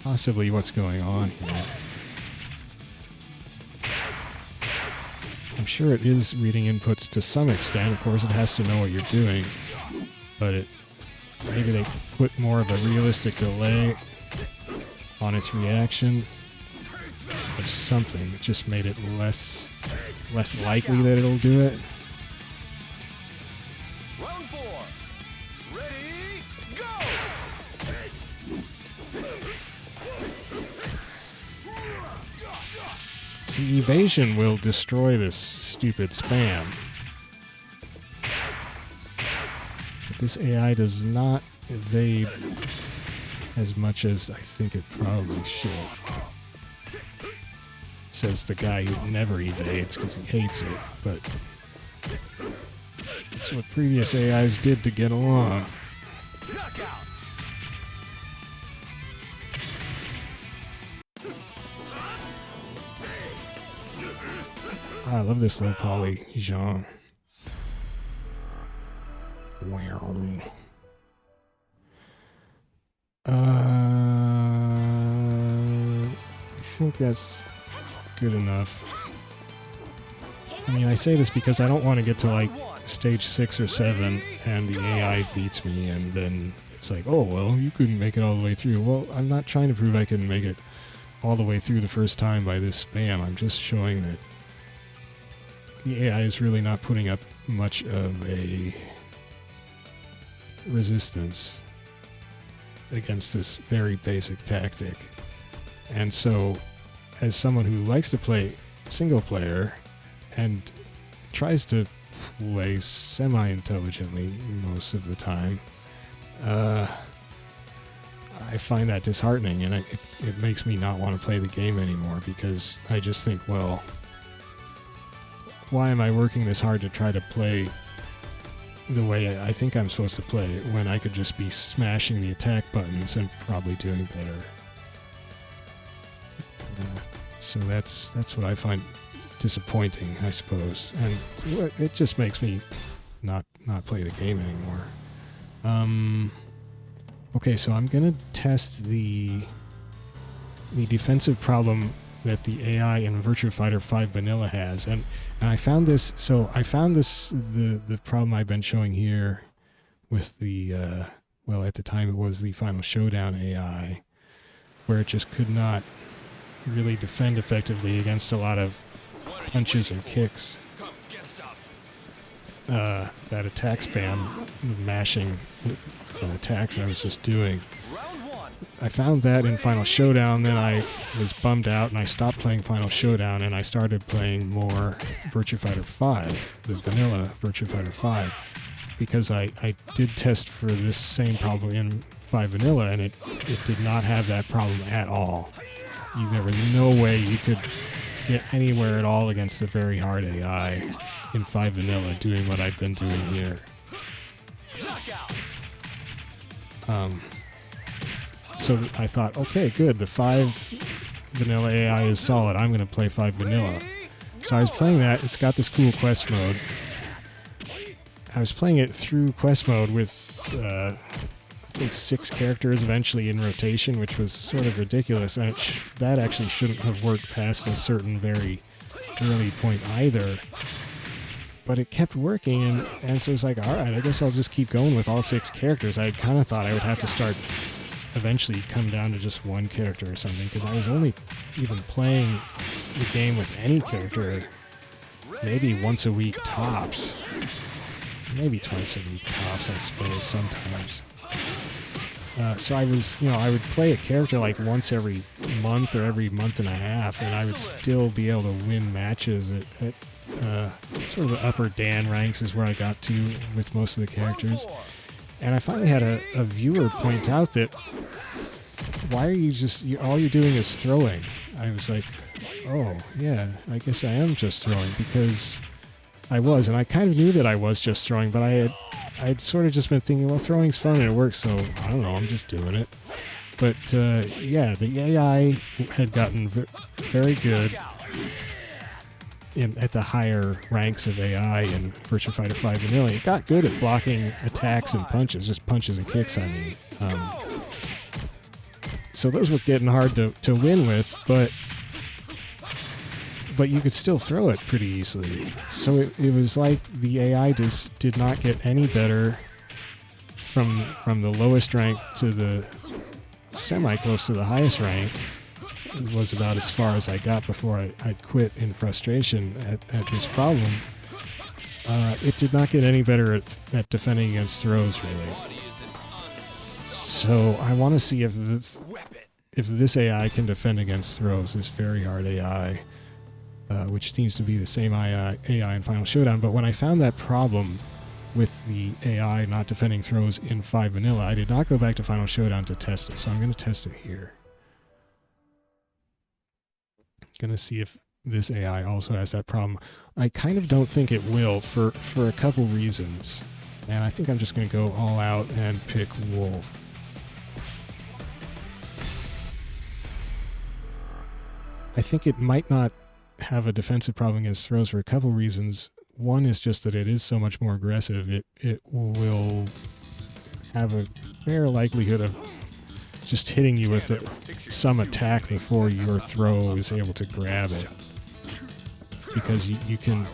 possibly what's going on here. I'm sure it is reading inputs to some extent. Of course, it has to know what you're doing. But maybe they put more of a realistic delay on its reaction. Or something that just made it less likely that it'll do it. Round 4. Ready, go! See, evasion will destroy this stupid spam. But this AI does not evade as much as I think it probably should. Says the guy who never evades because he hates it, but it's what previous AIs did to get along. Knockout. I love this low poly genre. Wow. I think that's good enough. I mean, I say this because I don't want to get to like stage 6 or 7 and the AI beats me and then it's like, oh, well, you couldn't make it all the way through. Well, I'm not trying to prove I can make it all the way through the first time by this spam. I'm just showing that the AI is really not putting up much of a resistance against this very basic tactic. And so, as someone who likes to play single player and tries to play semi-intelligently most of the time, I find that disheartening, and it makes me not want to play the game anymore because I just think, well, why am I working this hard to try to play the way I think I'm supposed to play it when I could just be smashing the attack buttons and probably doing better? So that's what I find disappointing, I suppose, and it just makes me not play the game anymore. Okay, so I'm gonna test the defensive problem that the AI in Virtua Fighter 5 Vanilla has, and I found this. So I found this the problem I've been showing here with the well, at the time it was the Final Showdown AI, where it just could not really defend effectively against a lot of punches and kicks. That attack spam, mashing attacks I was just doing. I found that in Final Showdown, then I was bummed out and I stopped playing Final Showdown and I started playing more Virtua Fighter 5, the vanilla Virtua Fighter 5, because I did test for this same problem in 5 Vanilla and it did not have that problem at all. There was no way you could get anywhere at all against the very hard AI in 5 vanilla doing what I've been doing here. So I thought, okay, good, the 5 vanilla AI is solid. I'm going to play 5 vanilla. So I was playing that. It's got this cool quest mode. I was playing it through quest mode with I think 6 characters eventually in rotation, which was sort of ridiculous. And that actually shouldn't have worked past a certain very early point either. But it kept working, and so it was like, all right, I guess I'll just keep going with all 6 characters. I kind of thought I would have to start eventually come down to just 1 character or something, because I was only even playing the game with any character maybe once a week tops. Maybe twice a week tops, I suppose, sometimes. So I was, I would play a character like once every month or every month and a half, and I would still be able to win matches at sort of the upper Dan ranks is where I got to with most of the characters. And I finally had a viewer point out that, why are you all you're doing is throwing? I was like, oh, yeah, I guess I am just throwing, because I was, and I kind of knew that I was just throwing, but I'd sort of just been thinking, well, throwing's fun and it works, so I don't know, I'm just doing it. But, yeah, the AI had gotten very good at the higher ranks of AI in Virtua Fighter 5 Vanilla. It got good at blocking attacks and punches, just punches and kicks, I mean. So those were getting hard to win with, but you could still throw it pretty easily. So it was like the AI just did not get any better from the lowest rank to the semi-close to the highest rank. It was about as far as I got before I quit in frustration at this problem. It did not get any better at defending against throws, really. So I want to see if this AI can defend against throws, this very hard AI, which seems to be the same AI in Final Showdown. But when I found that problem with the AI not defending throws in 5 Vanilla, I did not go back to Final Showdown to test it, so I'm going to test it here. Going to see if this AI also has that problem. I kind of don't think it will for a couple reasons. And I think I'm just going to go all out and pick Wolf. I think it might not have a defensive problem against throws for a couple reasons. One is just that it is so much more aggressive. It will have a fair likelihood of just hitting you with some attack before your throw is able to grab it, because you can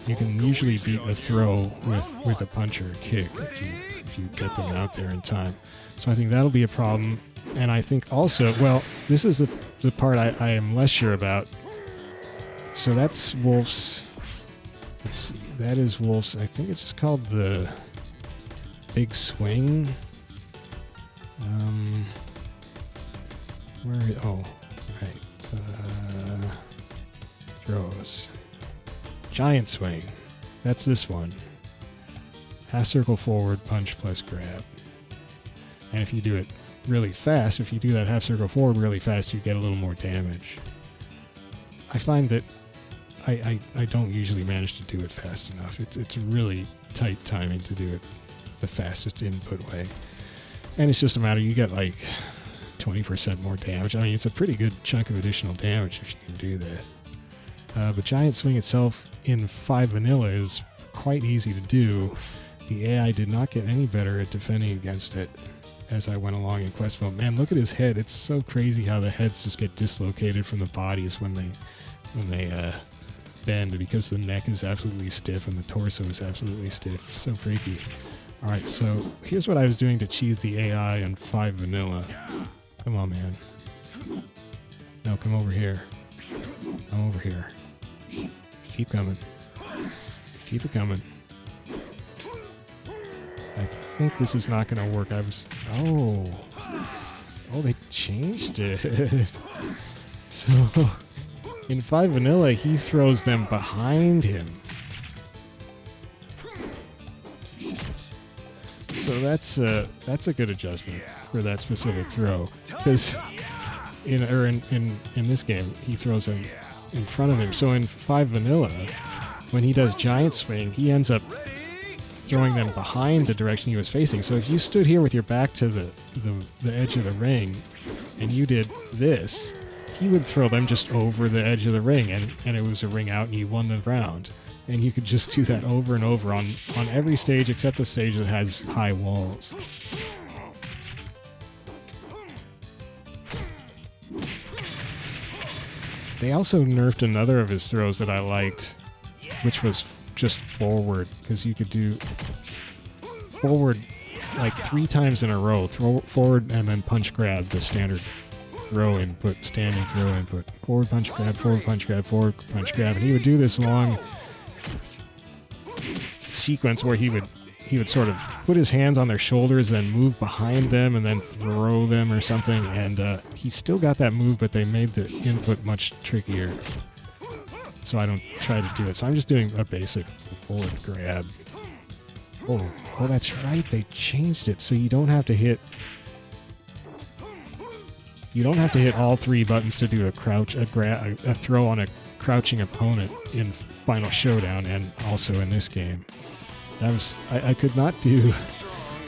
usually beat a throw with a punch or a kick if you get them out there in time. So I think that'll be a problem. And I think also, well, this is the part I am less sure about. So that's Wolf's. That is Wolf's. I think it's just called the Big Swing. Throws. Giant Swing. That's this one. Half circle forward, punch plus grab. And if you do it really fast, if you do that half circle forward really fast, you get a little more damage. I find that I don't usually manage to do it fast enough. It's really tight timing to do it the fastest input way. And it's just a matter, you get like 20% more damage. I mean, it's a pretty good chunk of additional damage if you can do that. But Giant Swing itself in 5 Vanilla is quite easy to do. The AI did not get any better at defending against it as I went along in quest mode. Man, look at his head. It's so crazy how the heads just get dislocated from the bodies when they bend, because the neck is absolutely stiff and the torso is absolutely stiff. It's so freaky. Alright, so here's what I was doing to cheese the AI in 5 Vanilla. Come on, man. No, come over here. Come over here. Keep coming. Keep it coming. I think this is not going to work. Oh, they changed it. So, in 5 Vanilla, he throws them behind him. So that's a good adjustment for that specific throw. Because in this game, he throws them in front of him. So in 5 Vanilla, when he does giant swing, he ends up throwing them behind the direction he was facing. So if you stood here with your back to the edge of the ring and you did this, he would throw them just over the edge of the ring, and it was a ring out and you won the round. And you could just do that over and over on every stage except the stage that has high walls. They also nerfed another of his throws that I liked, which was just forward, because you could do forward like 3 times in a row, throw forward and then punch grab, the standard throw input, standing throw input, forward punch grab, forward punch grab, forward punch grab, and he would do this long sequence where he would sort of put his hands on their shoulders, then move behind them, and then throw them or something. And he still got that move, but they made the input much trickier. So I don't try to do it. So I'm just doing a basic forward grab. Oh, that's right. They changed it, so you don't have to hit. You don't have to hit all 3 buttons to do a crouch, a throw on a crouching opponent in Final Showdown, and also in this game. I could not do.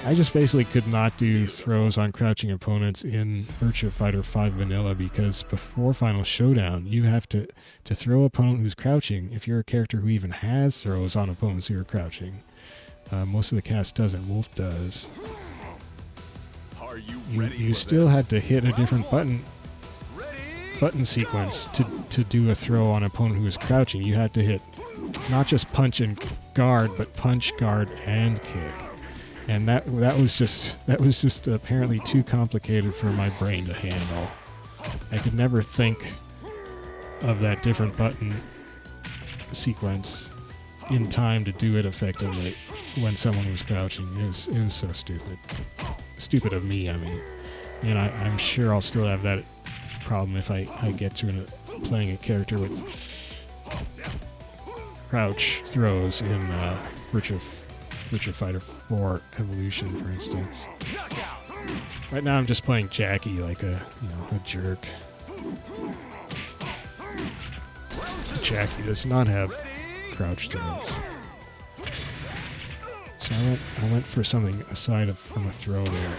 I just basically could not do throws on crouching opponents in Virtua Fighter 5 Vanilla, because before Final Showdown, you have to throw an opponent who's crouching. If you're a character who even has throws on opponents who are crouching, most of the cast doesn't. Wolf does. You still had to hit a different button sequence to do a throw on an opponent who was crouching. You had to hit not just punch and guard, but punch, guard, and kick. And that was just apparently too complicated for my brain to handle. I could never think of that different button sequence in time to do it effectively when someone was crouching. It was so stupid. Stupid of me, I mean. And I'm sure I'll still have that problem if I get to playing a character with crouch throws in Virtua Fighter 4 Evolution, for instance. Right now I'm just playing Jacky like a jerk. Jacky does not have crouch throws. So I went for something aside from a throw there.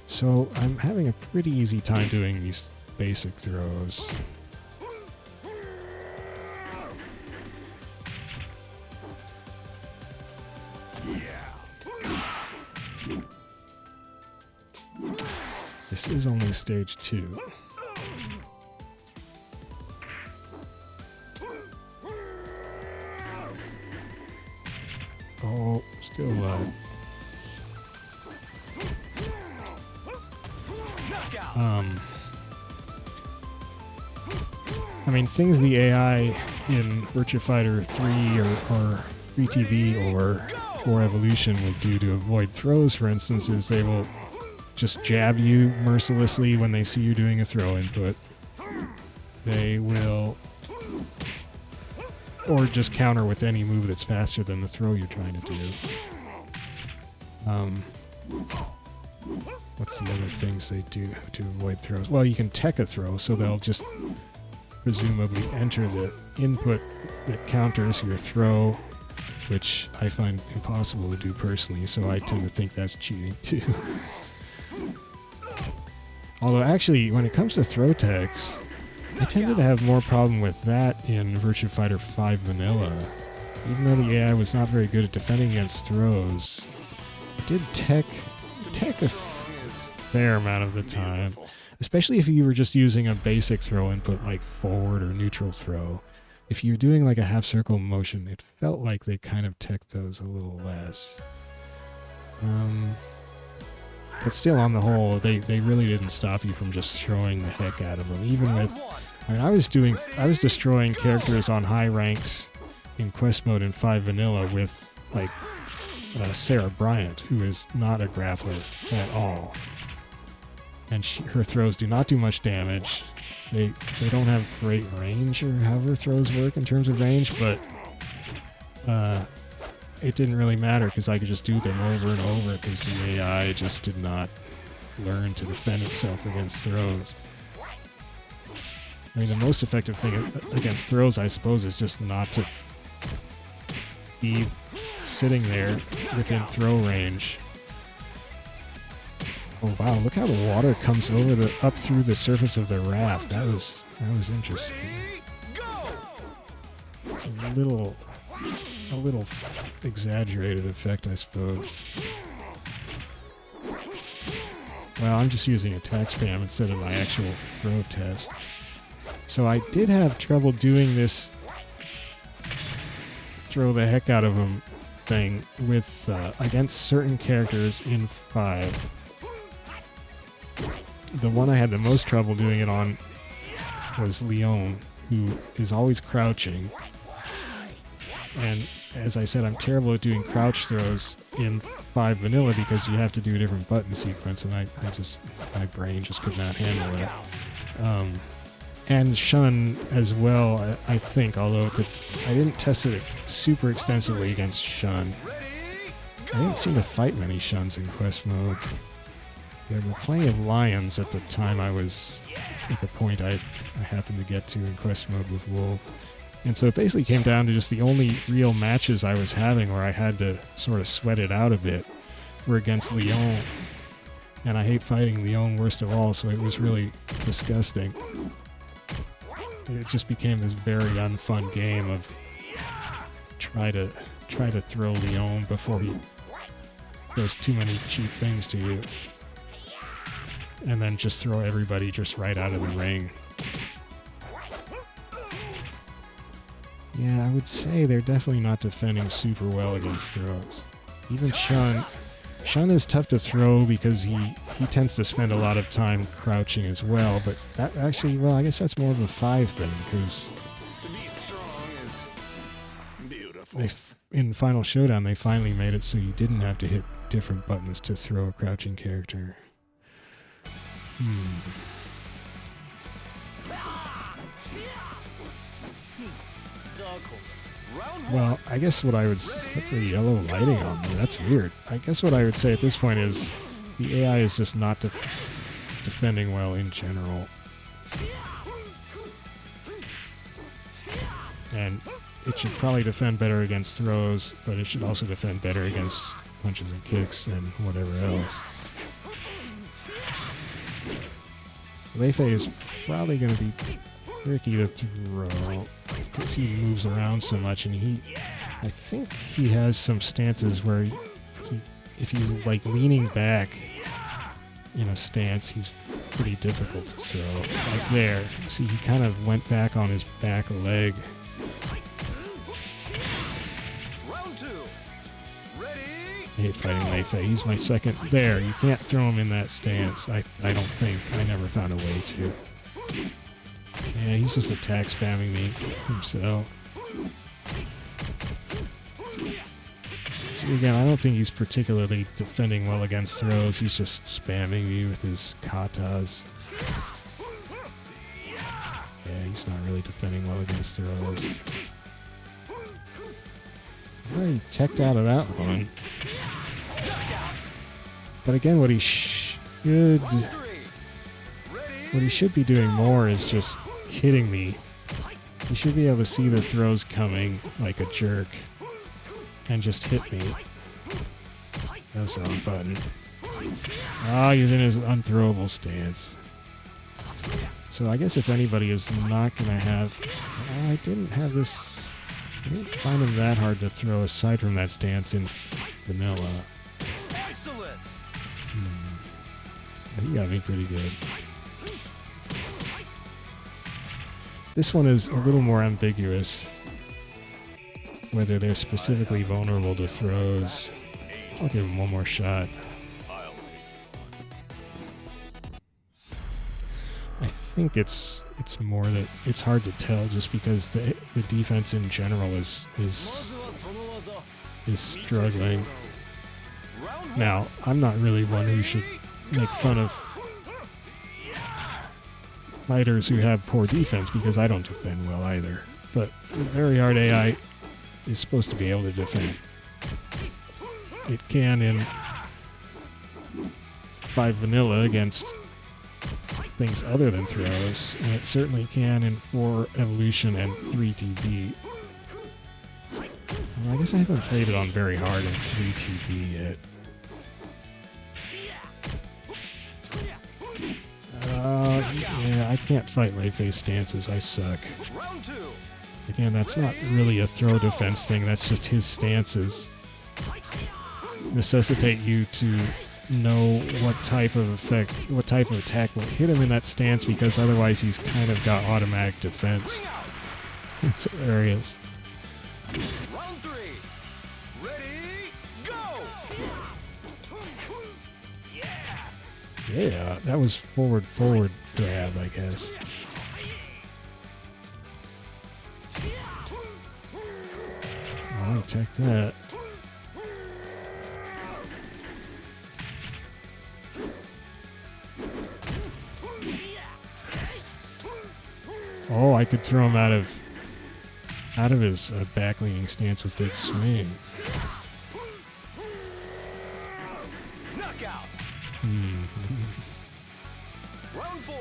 So I'm having a pretty easy time doing these basic throws. This is only stage 2. Oh, still low. I mean, things the AI in Virtua Fighter 3 or 3TV or Evolution will do to avoid throws, for instance, is they will just jab you mercilessly when they see you doing a throw input. They will, or just counter with any move that's faster than the throw you're trying to do. What's the other things they do to avoid throws? Well, you can tech a throw, so they'll just presumably enter the input that counters your throw, which I find impossible to do personally, so I tend to think that's cheating too. Although actually, when it comes to throw techs, I tended to have more problem with that in Virtua Fighter 5 Vanilla. Even though the AI was not very good at defending against throws, it did tech a fair amount of the time. Especially if you were just using a basic throw input like forward or neutral throw. If you're doing like a half circle motion, it felt like they kind of tech those a little less. But still, on the whole, they really didn't stop you from just throwing the heck out of them. Even with, I mean, I was destroying characters on high ranks in quest mode in 5 Vanilla with like Sarah Bryant, who is not a grappler at all. And her throws do not do much damage. They don't have great range, or however throws work in terms of range, but it didn't really matter because I could just do them over and over because the AI just did not learn to defend itself against throws. I mean, the most effective thing against throws, I suppose, is just not to be sitting there within throw range. Oh wow! Look how the water comes up through the surface of the raft. That was interesting. It's a little exaggerated effect, I suppose. Well, I'm just using attack spam instead of my actual throw test. So I did have trouble doing this throw the heck out of them thing with against certain characters in 5. The one I had the most trouble doing it on was Leon, who is always crouching. And as I said, I'm terrible at doing crouch throws in 5 vanilla because you have to do a different button sequence, and my brain just could not handle it. And Shun as well, I think, although I didn't test it super extensively against Shun. I didn't seem to fight many Shuns in quest mode. There were plenty of lions at the time I was at the point I happened to get to in quest mode with Wolf. And so it basically came down to just the only real matches I was having where I had to sort of sweat it out a bit were against Leon. And I hate fighting Leon worst of all, so it was really disgusting. It just became this very unfun game of try to throw Leon before he does too many cheap things to you. And then just throw everybody just right out of the ring. Yeah, I would say they're definitely not defending super well against throws. Even Shun is tough to throw because he tends to spend a lot of time crouching as well, but that actually, well, I guess that's more of a 5 thing, because To be strong is beautiful. in Final Showdown they finally made it so you didn't have to hit different buttons to throw a crouching character. Well, I guess what I would say, the yellow lighting on me, that's weird. I guess what I would say at this point is the AI is just not defending well in general. And it should probably defend better against throws, but it should also defend better against punches and kicks and whatever else. Lei Fei is probably going to be tricky to throw because he moves around so much, and I think he has some stances where if he's like leaning back in a stance, he's pretty difficult to throw. Like there, see, he kind of went back on his back leg. Round 2. Ready? I hate fighting Lei Fei. He's my second. There, you can't throw him in that stance. I don't think. I never found a way to. Yeah, he's just attack spamming me himself. See, again, I don't think he's particularly defending well against throws. He's just spamming me with his katas. Yeah, he's not really defending well against throws. Already teched out of that one. But again, what he should be doing more is just hitting me. He should be able to see the throws coming like a jerk and just hit me. That was the wrong button. Ah, he's in his unthrowable stance. So I guess if anybody is not going to have... I didn't find him that hard to throw aside from that stance in vanilla. Excellent. He got me pretty good. This one is a little more ambiguous, whether they're specifically vulnerable to throws. I'll give him one more shot. I think it's more that it's hard to tell just because the defense in general is struggling. Now, I'm not really one who should make fun of fighters who have poor defense because I don't defend well either. But the very hard AI is supposed to be able to defend. It can in by vanilla against things other than throws, and it certainly can in 4 Evolution and 3TB. Well, I guess I haven't played it on very hard in 3TB yet. Yeah, I can't fight lay face stances. I suck. Again, that's not really a throw defense thing. That's just his stances necessitate you to know what type of attack will hit him in that stance, because otherwise he's kind of got automatic defense. It's hilarious. Round 3. Ready, go! Yeah, that was forward grab, I guess. I'll take that. Oh, I could throw him out of his back-leaning stance with big swing. Knockout. Round 4.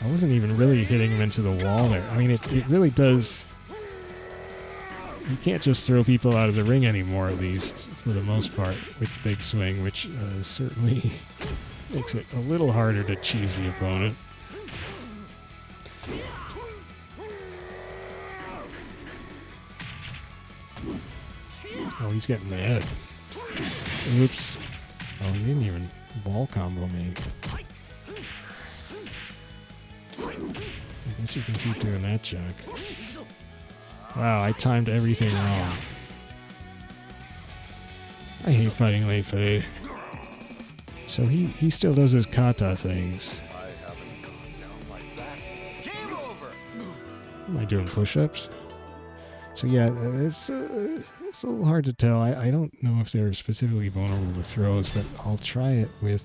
I wasn't even really hitting him into the wall there. I mean, it really does. You can't just throw people out of the ring anymore, at least for the most part, with big swing, which certainly makes it a little harder to cheese the opponent. Oh, he's getting mad. Oops. Oh, he didn't even ball combo me. I guess you can keep doing that, Jack. Wow, I timed everything wrong. I hate fighting Lei Fei. So he still does his kata things. Am I doing push-ups? So yeah, it's a little hard to tell. I don't know if they're specifically vulnerable to throws, but I'll try it with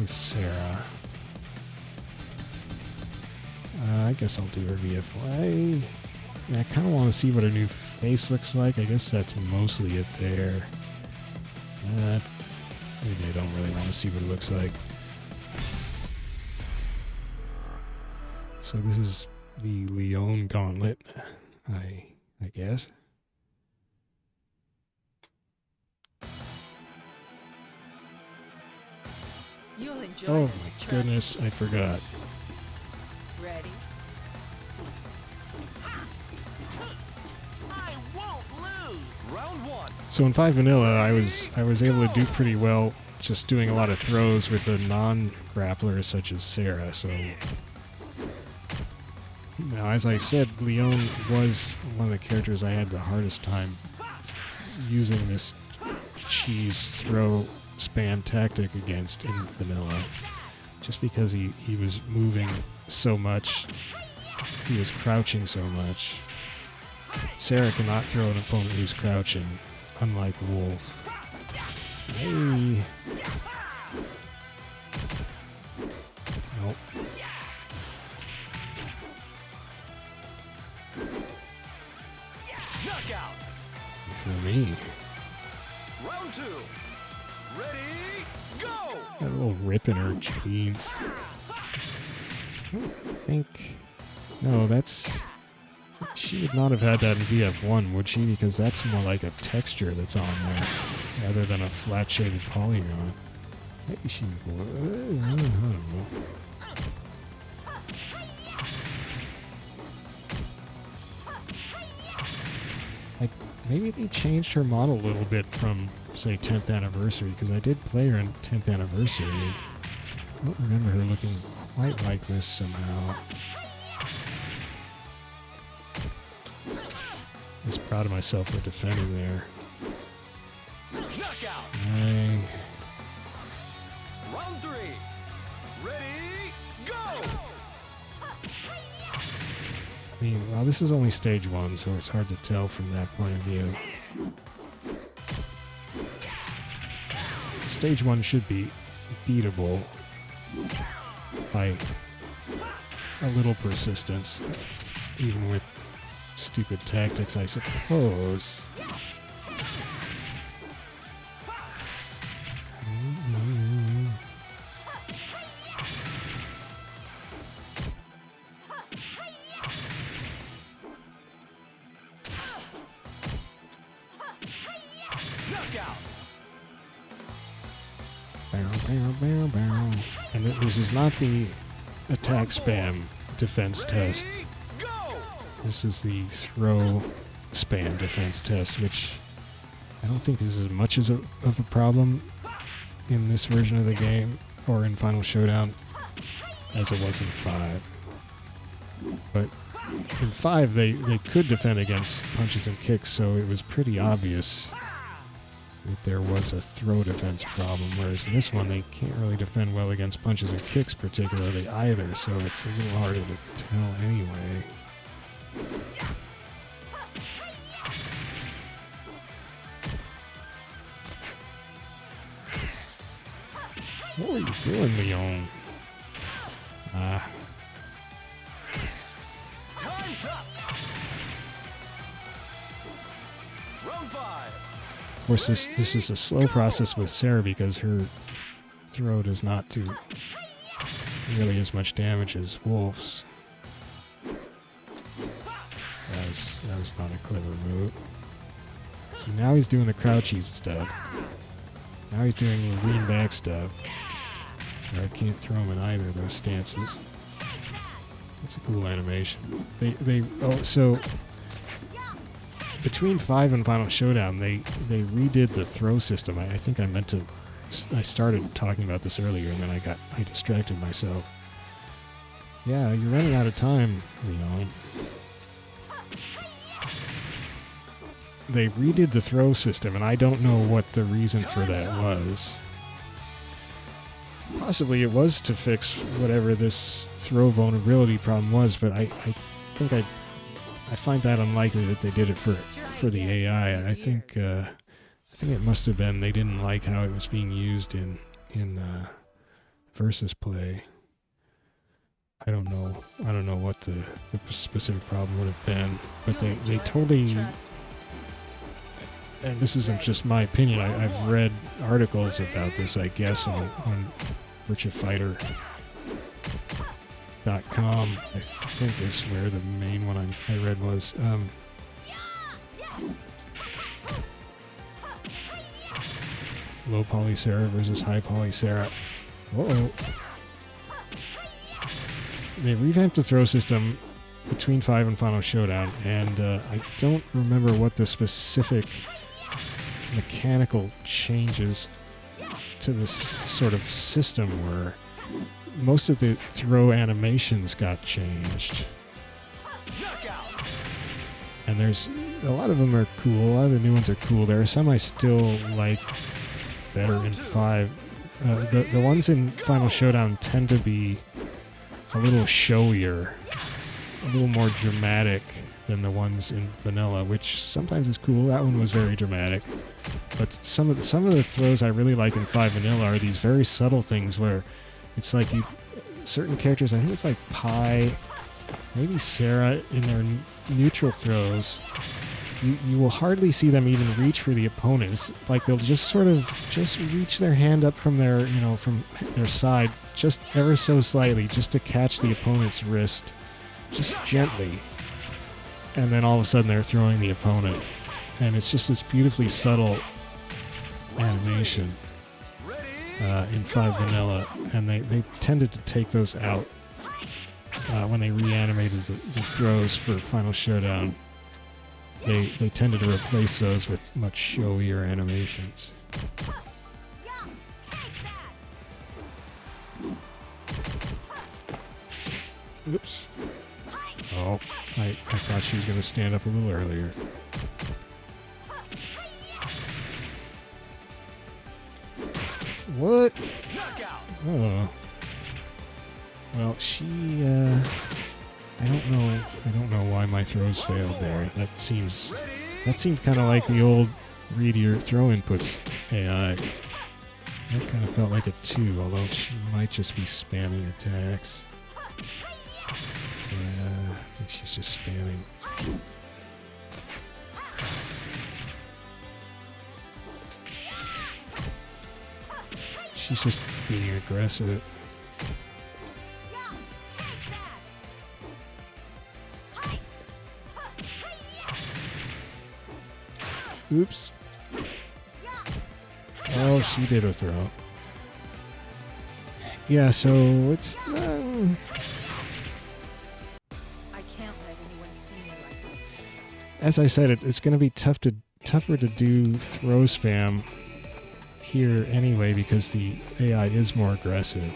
Sarah. I guess I'll do her VFY. I kind of want to see what her new face looks like. I guess that's mostly it there. Maybe I don't really want to see what it looks like. So this is the Leon Gauntlet, I guess. You'll enjoy Oh this, my trust goodness, me. I forgot. Ready? I won't lose. Round 1. So in 5 Vanilla, I was able to do pretty well just doing a lot of throws with a non-grappler such as Sarah. So now, as I said, Leon was one of the characters I had the hardest time using this cheese throw spam tactic against in Vanilla, just because he was moving so much, he was crouching so much. Sarah cannot throw an opponent who's crouching, unlike Wolf. Hey. Nope. Knockout. It's for me. Round 2. Ready, go! That little rip in her jeans. I don't think... No, that's... She would not have had that in VF1, would she? Because that's more like a texture that's on there, rather than a flat-shaded polygon. Maybe she would. I don't know. Like, maybe they changed her model a little bit from, say, 10th Anniversary, because I did play her in 10th Anniversary. I don't remember her looking quite like this somehow. I was proud of myself for defending there. Knockout. Round 3. Ready, go! I mean, well, this is only stage 1, so it's hard to tell from that point of view. Stage 1 should be beatable by a little persistence, even with stupid tactics, I suppose. Bow, bow, bow, bow. And this is not the attack spam defense test. This is the throw spam defense test, which I don't think is as much of a problem in this version of the game or in Final Showdown as it was in 5. But in 5, they could defend against punches and kicks, so it was pretty obvious that there was a throw defense problem, whereas in this one, they can't really defend well against punches and kicks particularly either, so it's a little harder to tell anyway. What are you doing, Leon? Time's up. Round 5. Of course, this is a slow process with Sarah because her throw does not do really as much damage as Wolf's. That was not a clever move. So now he's doing the crouchy stuff. Now he's doing the lean back stuff. I can't throw him in either of those stances. That's a cool animation. So between 5 and Final Showdown, they redid the throw system. I think I started talking about this earlier, and then I distracted myself. Yeah, you're running out of time, Leon. They redid the throw system, and I don't know what the reason for that was. Possibly it was to fix whatever this throw vulnerability problem was, but I think I find that unlikely that they did it for the AI. I think it must have been they didn't like how it was being used in versus play. I don't know what the specific problem would have been, but they totally. And this isn't just my opinion. I've read articles about this, I guess, on Virtua Fighter.com, I think is where the main one I read was. Low poly Sarah versus high poly Sarah. Uh-oh. They revamped the throw system between 5 and Final Showdown, and I don't remember what the specific mechanical changes to this sort of system were. Most of the throw animations got changed. And there's a lot of them are cool. A lot of the new ones are cool. There are some I still like better in 5. The ones in Final Showdown tend to be a little showier, a little more dramatic than the ones in vanilla, which sometimes is cool. That one was very dramatic. But some of the throws I really like in 5 vanilla are these very subtle things where it's like certain characters, I think it's like Pi, maybe Sarah, in their neutral throws, you will hardly see them even reach for the opponents. Like they'll just sort of reach their hand up from from their side, just ever so slightly, just to catch the opponent's wrist, just gently. And then all of a sudden they're throwing the opponent. And it's just this beautifully subtle animation in 5 vanilla. And they tended to take those out when they reanimated the throws for Final Showdown. They tended to replace those with much showier animations. Oops. Oh, I thought she was going to stand up a little earlier. What? Oh. Well, she, I don't know why my throws failed there. That seemed kind of like the old read your throw inputs AI. That kind of felt like a 2, although she might just be spamming attacks. Yeah, I think she's just spamming. She's just being aggressive. Oops. Oh, she did a throw. yeah, so it's I can't let anyone see me like this. as I said, it's going to be tougher to do throw spam here anyway because the AI is more aggressive.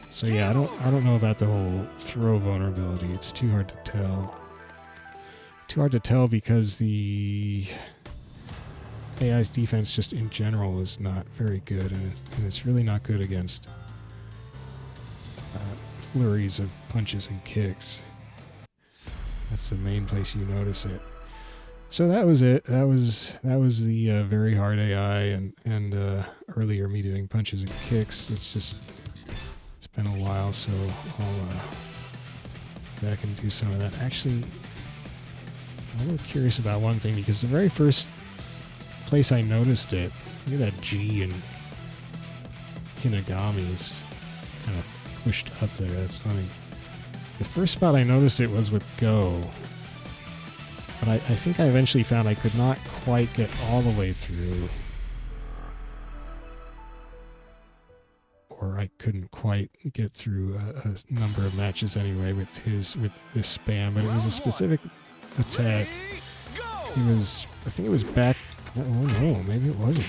So yeah, I don't know about the whole throw vulnerability. It's too hard to tell. Too hard to tell because the AI's defense just in general is not very good, and it's really not good against flurries of punches and kicks. That's the main place you notice it. So that was it. That was the very hard AI and earlier me doing punches and kicks. It's been a while, so I'll go back and do some of that. Actually, I'm a little curious about one thing because the very first place I noticed it, look at that G in Hinogami is kind of pushed up there. That's funny. The first spot I noticed it was with Go. But I think I eventually found I could not quite get all the way through. Or I couldn't quite get through a number of matches anyway with this spam. But it was a specific attack. I think it was back. Oh no, maybe it wasn't.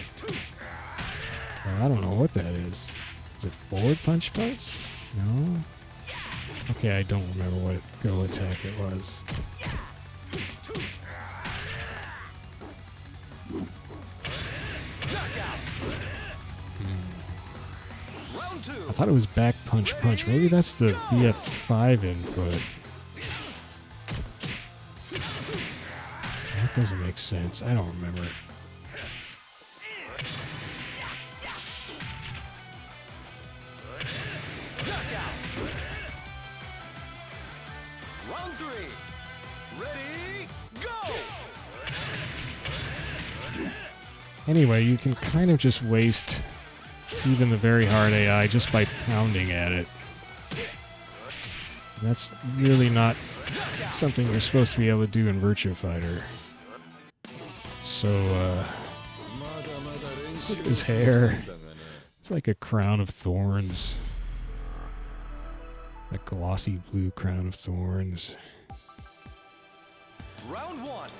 I don't know what that is. Is it forward punch? No? Okay, I don't remember what Go attack it was. I thought it was back punch. Maybe that's the BF5 input. That doesn't make sense. I don't remember it. Round 3. Ready, go! Anyway, you can kind of just waste even the very hard AI just by pounding at it. That's really not something you're supposed to be able to do in Virtua Fighter. So, look at his hair. It's like a crown of thorns. A glossy blue crown of thorns. Round 1.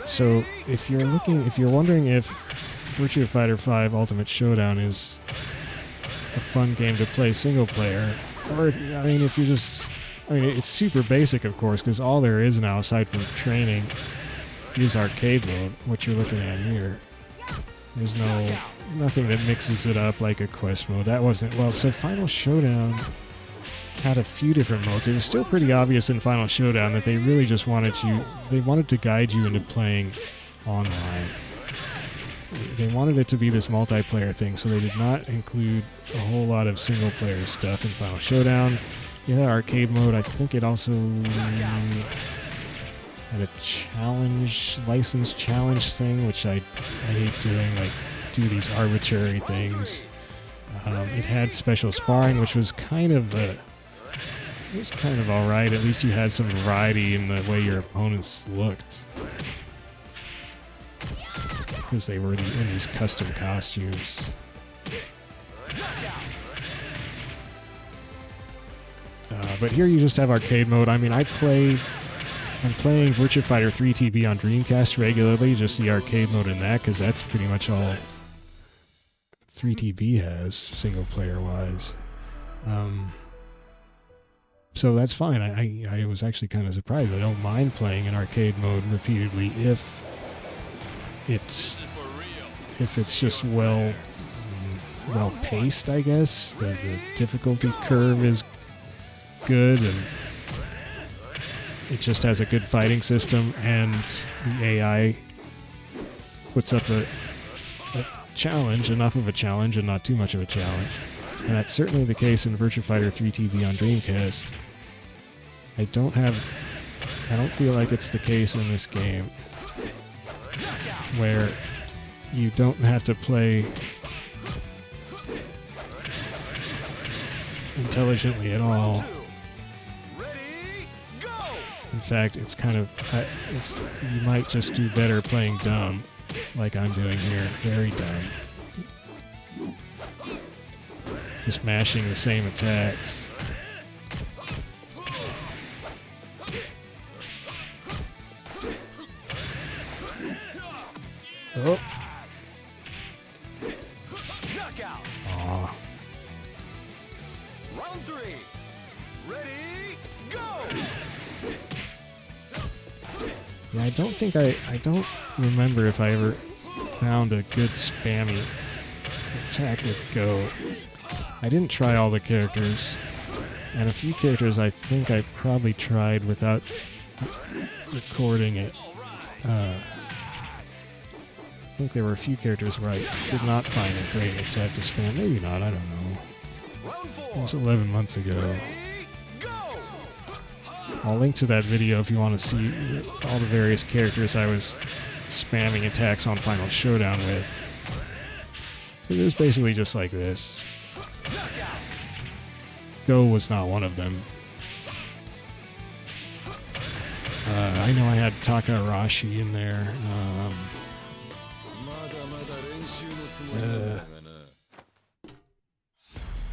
So, if you're wondering if Virtua Fighter 5 Ultimate Showdown is a fun game to play single player, or if you just, it's super basic, of course, because all there is now, aside from training, is arcade mode, what you're looking at here. There's nothing that mixes it up like a quest mode. That wasn't, so Final Showdown had a few different modes. It was still pretty obvious in Final Showdown that they really just wanted to guide you into playing online. They wanted it to be this multiplayer thing, so they did not include a whole lot of single-player stuff in Final Showdown. Yeah, arcade mode. I think it also had a licensed challenge thing, which I hate doing, like do these arbitrary things. It had special sparring, which was kind of all right. At least you had some variety in the way your opponents looked, because they were in these custom costumes. But here you just have arcade mode. I'm playing Virtua Fighter 3 TV on Dreamcast regularly, just the arcade mode in that, because that's pretty much all 3TB has, single player wise. So that's fine. I was actually kind of surprised. I don't mind playing in arcade mode repeatedly if it's just well paced, I guess. The difficulty curve is good, and it just has a good fighting system, and the AI puts up a challenge, enough of a challenge and not too much of a challenge. And that's certainly the case in Virtua Fighter 3 TV on Dreamcast. I don't feel like it's the case in this game, where you don't have to play intelligently at all. In fact, it's kind of, you might just do better playing dumb, like I'm doing here, very dumb. just mashing the same attacks. Oh. Knockout. Aw. Round 3. Ready, go. Yeah, I don't think I don't remember if I ever found a good spammy attack with Go. I didn't try all the characters, and a few characters I think I probably tried without recording it. I think there were a few characters where I did not find a great attack to spam. Maybe not, I don't know. Round 4. It was 11 months ago. Ready, go. I'll link to that video if you want to see all the various characters I was spamming attacks on Final Showdown with. It was basically just like this. Knockout. Go was not one of them. I know I had Takarashi in there.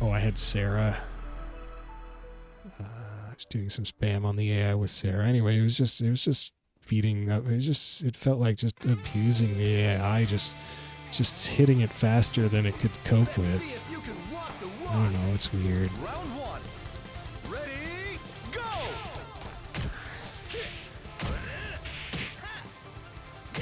Oh, I had Sarah. I was doing some spam on the AI with Sarah. Anyway, it was just feeding up. It felt like just abusing the AI, just hitting it faster than it could cope See with. if you can walk the I walk. don't know, it's weird. Round 1. Ready, go.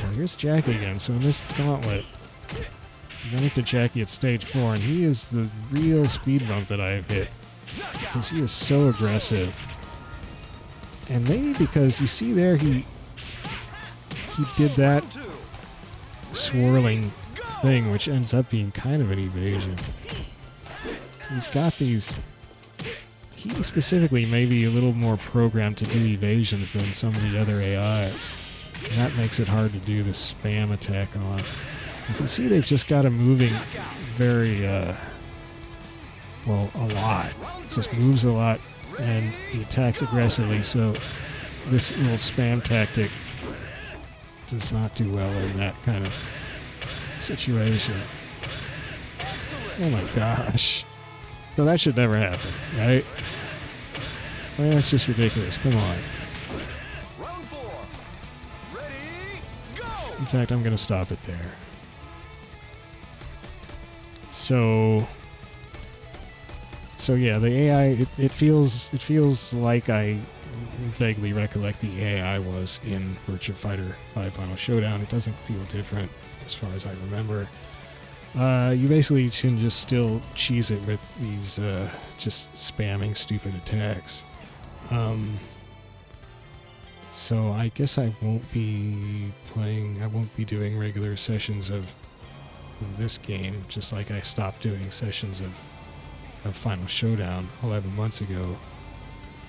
Well, here's Jacky again. So in this gauntlet, you run into Jacky at stage 4, and he is the real speed bump that I have hit. Because he is so aggressive. And maybe because, you see there, he did that Round 2. swirling thing, which ends up being kind of an evasion. He's got these... He specifically may be a little more programmed to do evasions than some of the other AIs. And that makes it hard to do the spam attack on. You can see they've just got him moving very, well, a lot. Just moves a lot, and he attacks aggressively, so this little spam tactic does not do well in that kind of situation. Oh my gosh. So that should never happen, right? I mean, that's just ridiculous. Come on. Round 4. Ready, go. In fact, I'm going to stop it there. So yeah, the AI, it feels like I vaguely recollect the AI was in Virtua Fighter 5 Final Showdown. It doesn't feel different as far as I remember. You basically can just still cheese it with these just spamming stupid attacks. So I guess I won't be doing regular sessions of this game, just like I stopped doing sessions of Final Showdown 11 months ago.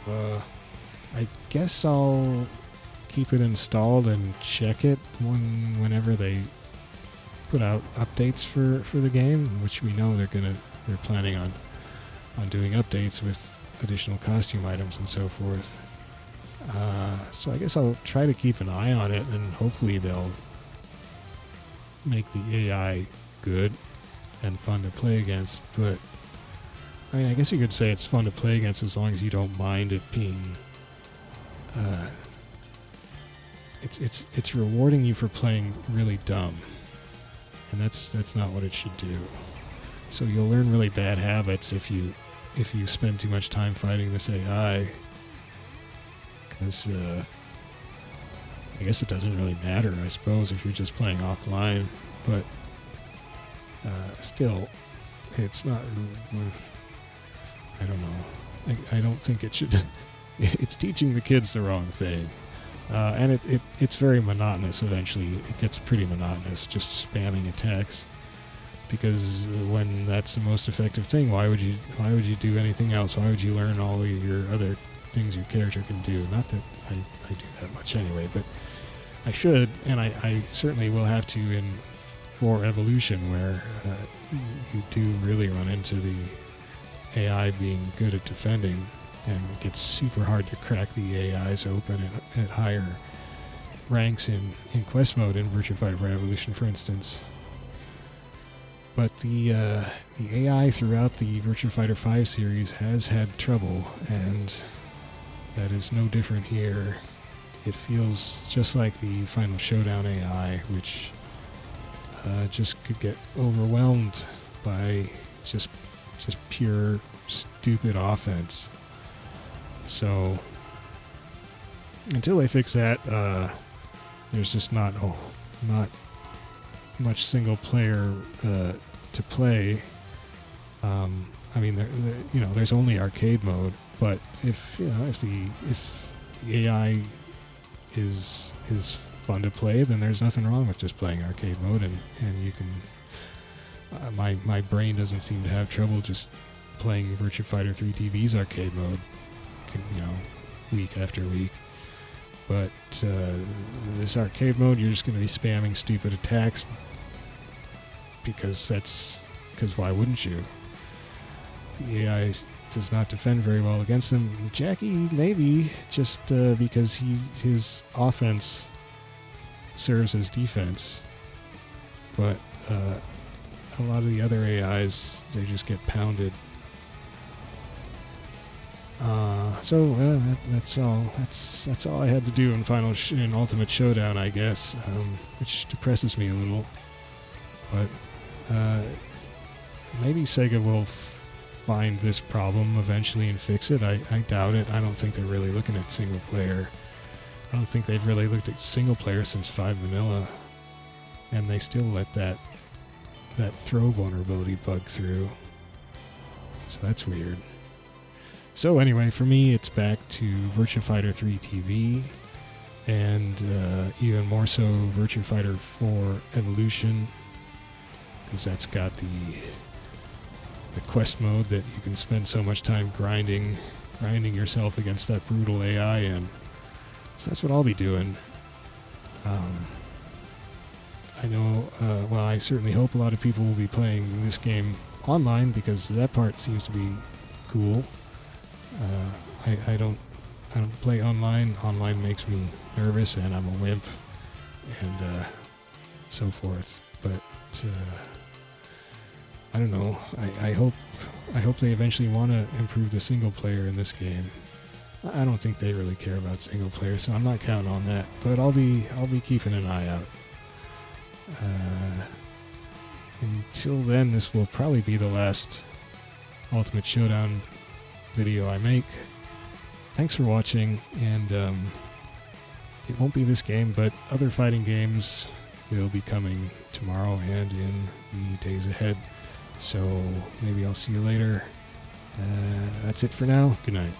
I guess I'll keep it installed and check it whenever they put out updates for the game, which we know they're planning on doing updates with additional costume items and so forth. So I guess I'll try to keep an eye on it, and hopefully they'll make the AI good and fun to play against. But I mean, I guess you could say it's fun to play against as long as you don't mind it being it's rewarding you for playing really dumb, and that's not what it should do. So you'll learn really bad habits if you spend too much time fighting this AI, because I guess it doesn't really matter, I suppose, if you're just playing offline, but still, it's not, I don't know, I don't think it should. It's teaching the kids the wrong thing. And it's very monotonous eventually. It gets pretty monotonous, just spamming attacks. Because when that's the most effective thing, why would you do anything else? Why would you learn all of your other things your character can do? Not that I do that much anyway, but I should, and I certainly will have to in 4 Evolution, where you do really run into the AI being good at defending, and it gets super hard to crack the AIs open at higher ranks in quest mode in Virtua Fighter 4 Evolution, for instance. But the AI throughout the Virtua Fighter 5 series has had trouble, and that is no different here. It feels just like the final Showdown AI, which just could get overwhelmed by just pure stupid offense. So until they fix that, there's just not much single player to play. I mean, there's only arcade mode, but if the AI is fun to play, then there's nothing wrong with just playing arcade mode, and you can. My brain doesn't seem to have trouble just playing Virtua Fighter 3 TV's arcade mode, week after week. But this arcade mode, you're just going to be spamming stupid attacks because why wouldn't you? The AI does not defend very well against them. Jacky, maybe, just because his offense serves as defense. But a lot of the other AIs, they just get pounded. That's all. That's all I had to do in Ultimate Showdown, I guess, which depresses me a little. But maybe Sega will find this problem eventually and fix it. I doubt it. I don't think they're really looking at single player. I don't think they've really looked at single player since 5 Vanilla, and they still let that throw vulnerability bug through. So that's weird. So anyway, for me, it's back to Virtua Fighter 3 TV, and even more so Virtua Fighter 4 Evolution, because that's got the quest mode that you can spend so much time grinding yourself against that brutal AI in. So that's what I'll be doing. I know, I certainly hope a lot of people will be playing this game online, because that part seems to be cool. I don't play online. Online makes me nervous, and I'm a wimp, and so forth. But I don't know. I hope they eventually want to improve the single player in this game. I don't think they really care about single player, so I'm not counting on that. But I'll be keeping an eye out. Until then, this will probably be the last Ultimate Showdown video I make. Thanks for watching, and it won't be this game, but other fighting games will be coming tomorrow and in the days ahead. So maybe I'll see you later. That's it for now. Good night.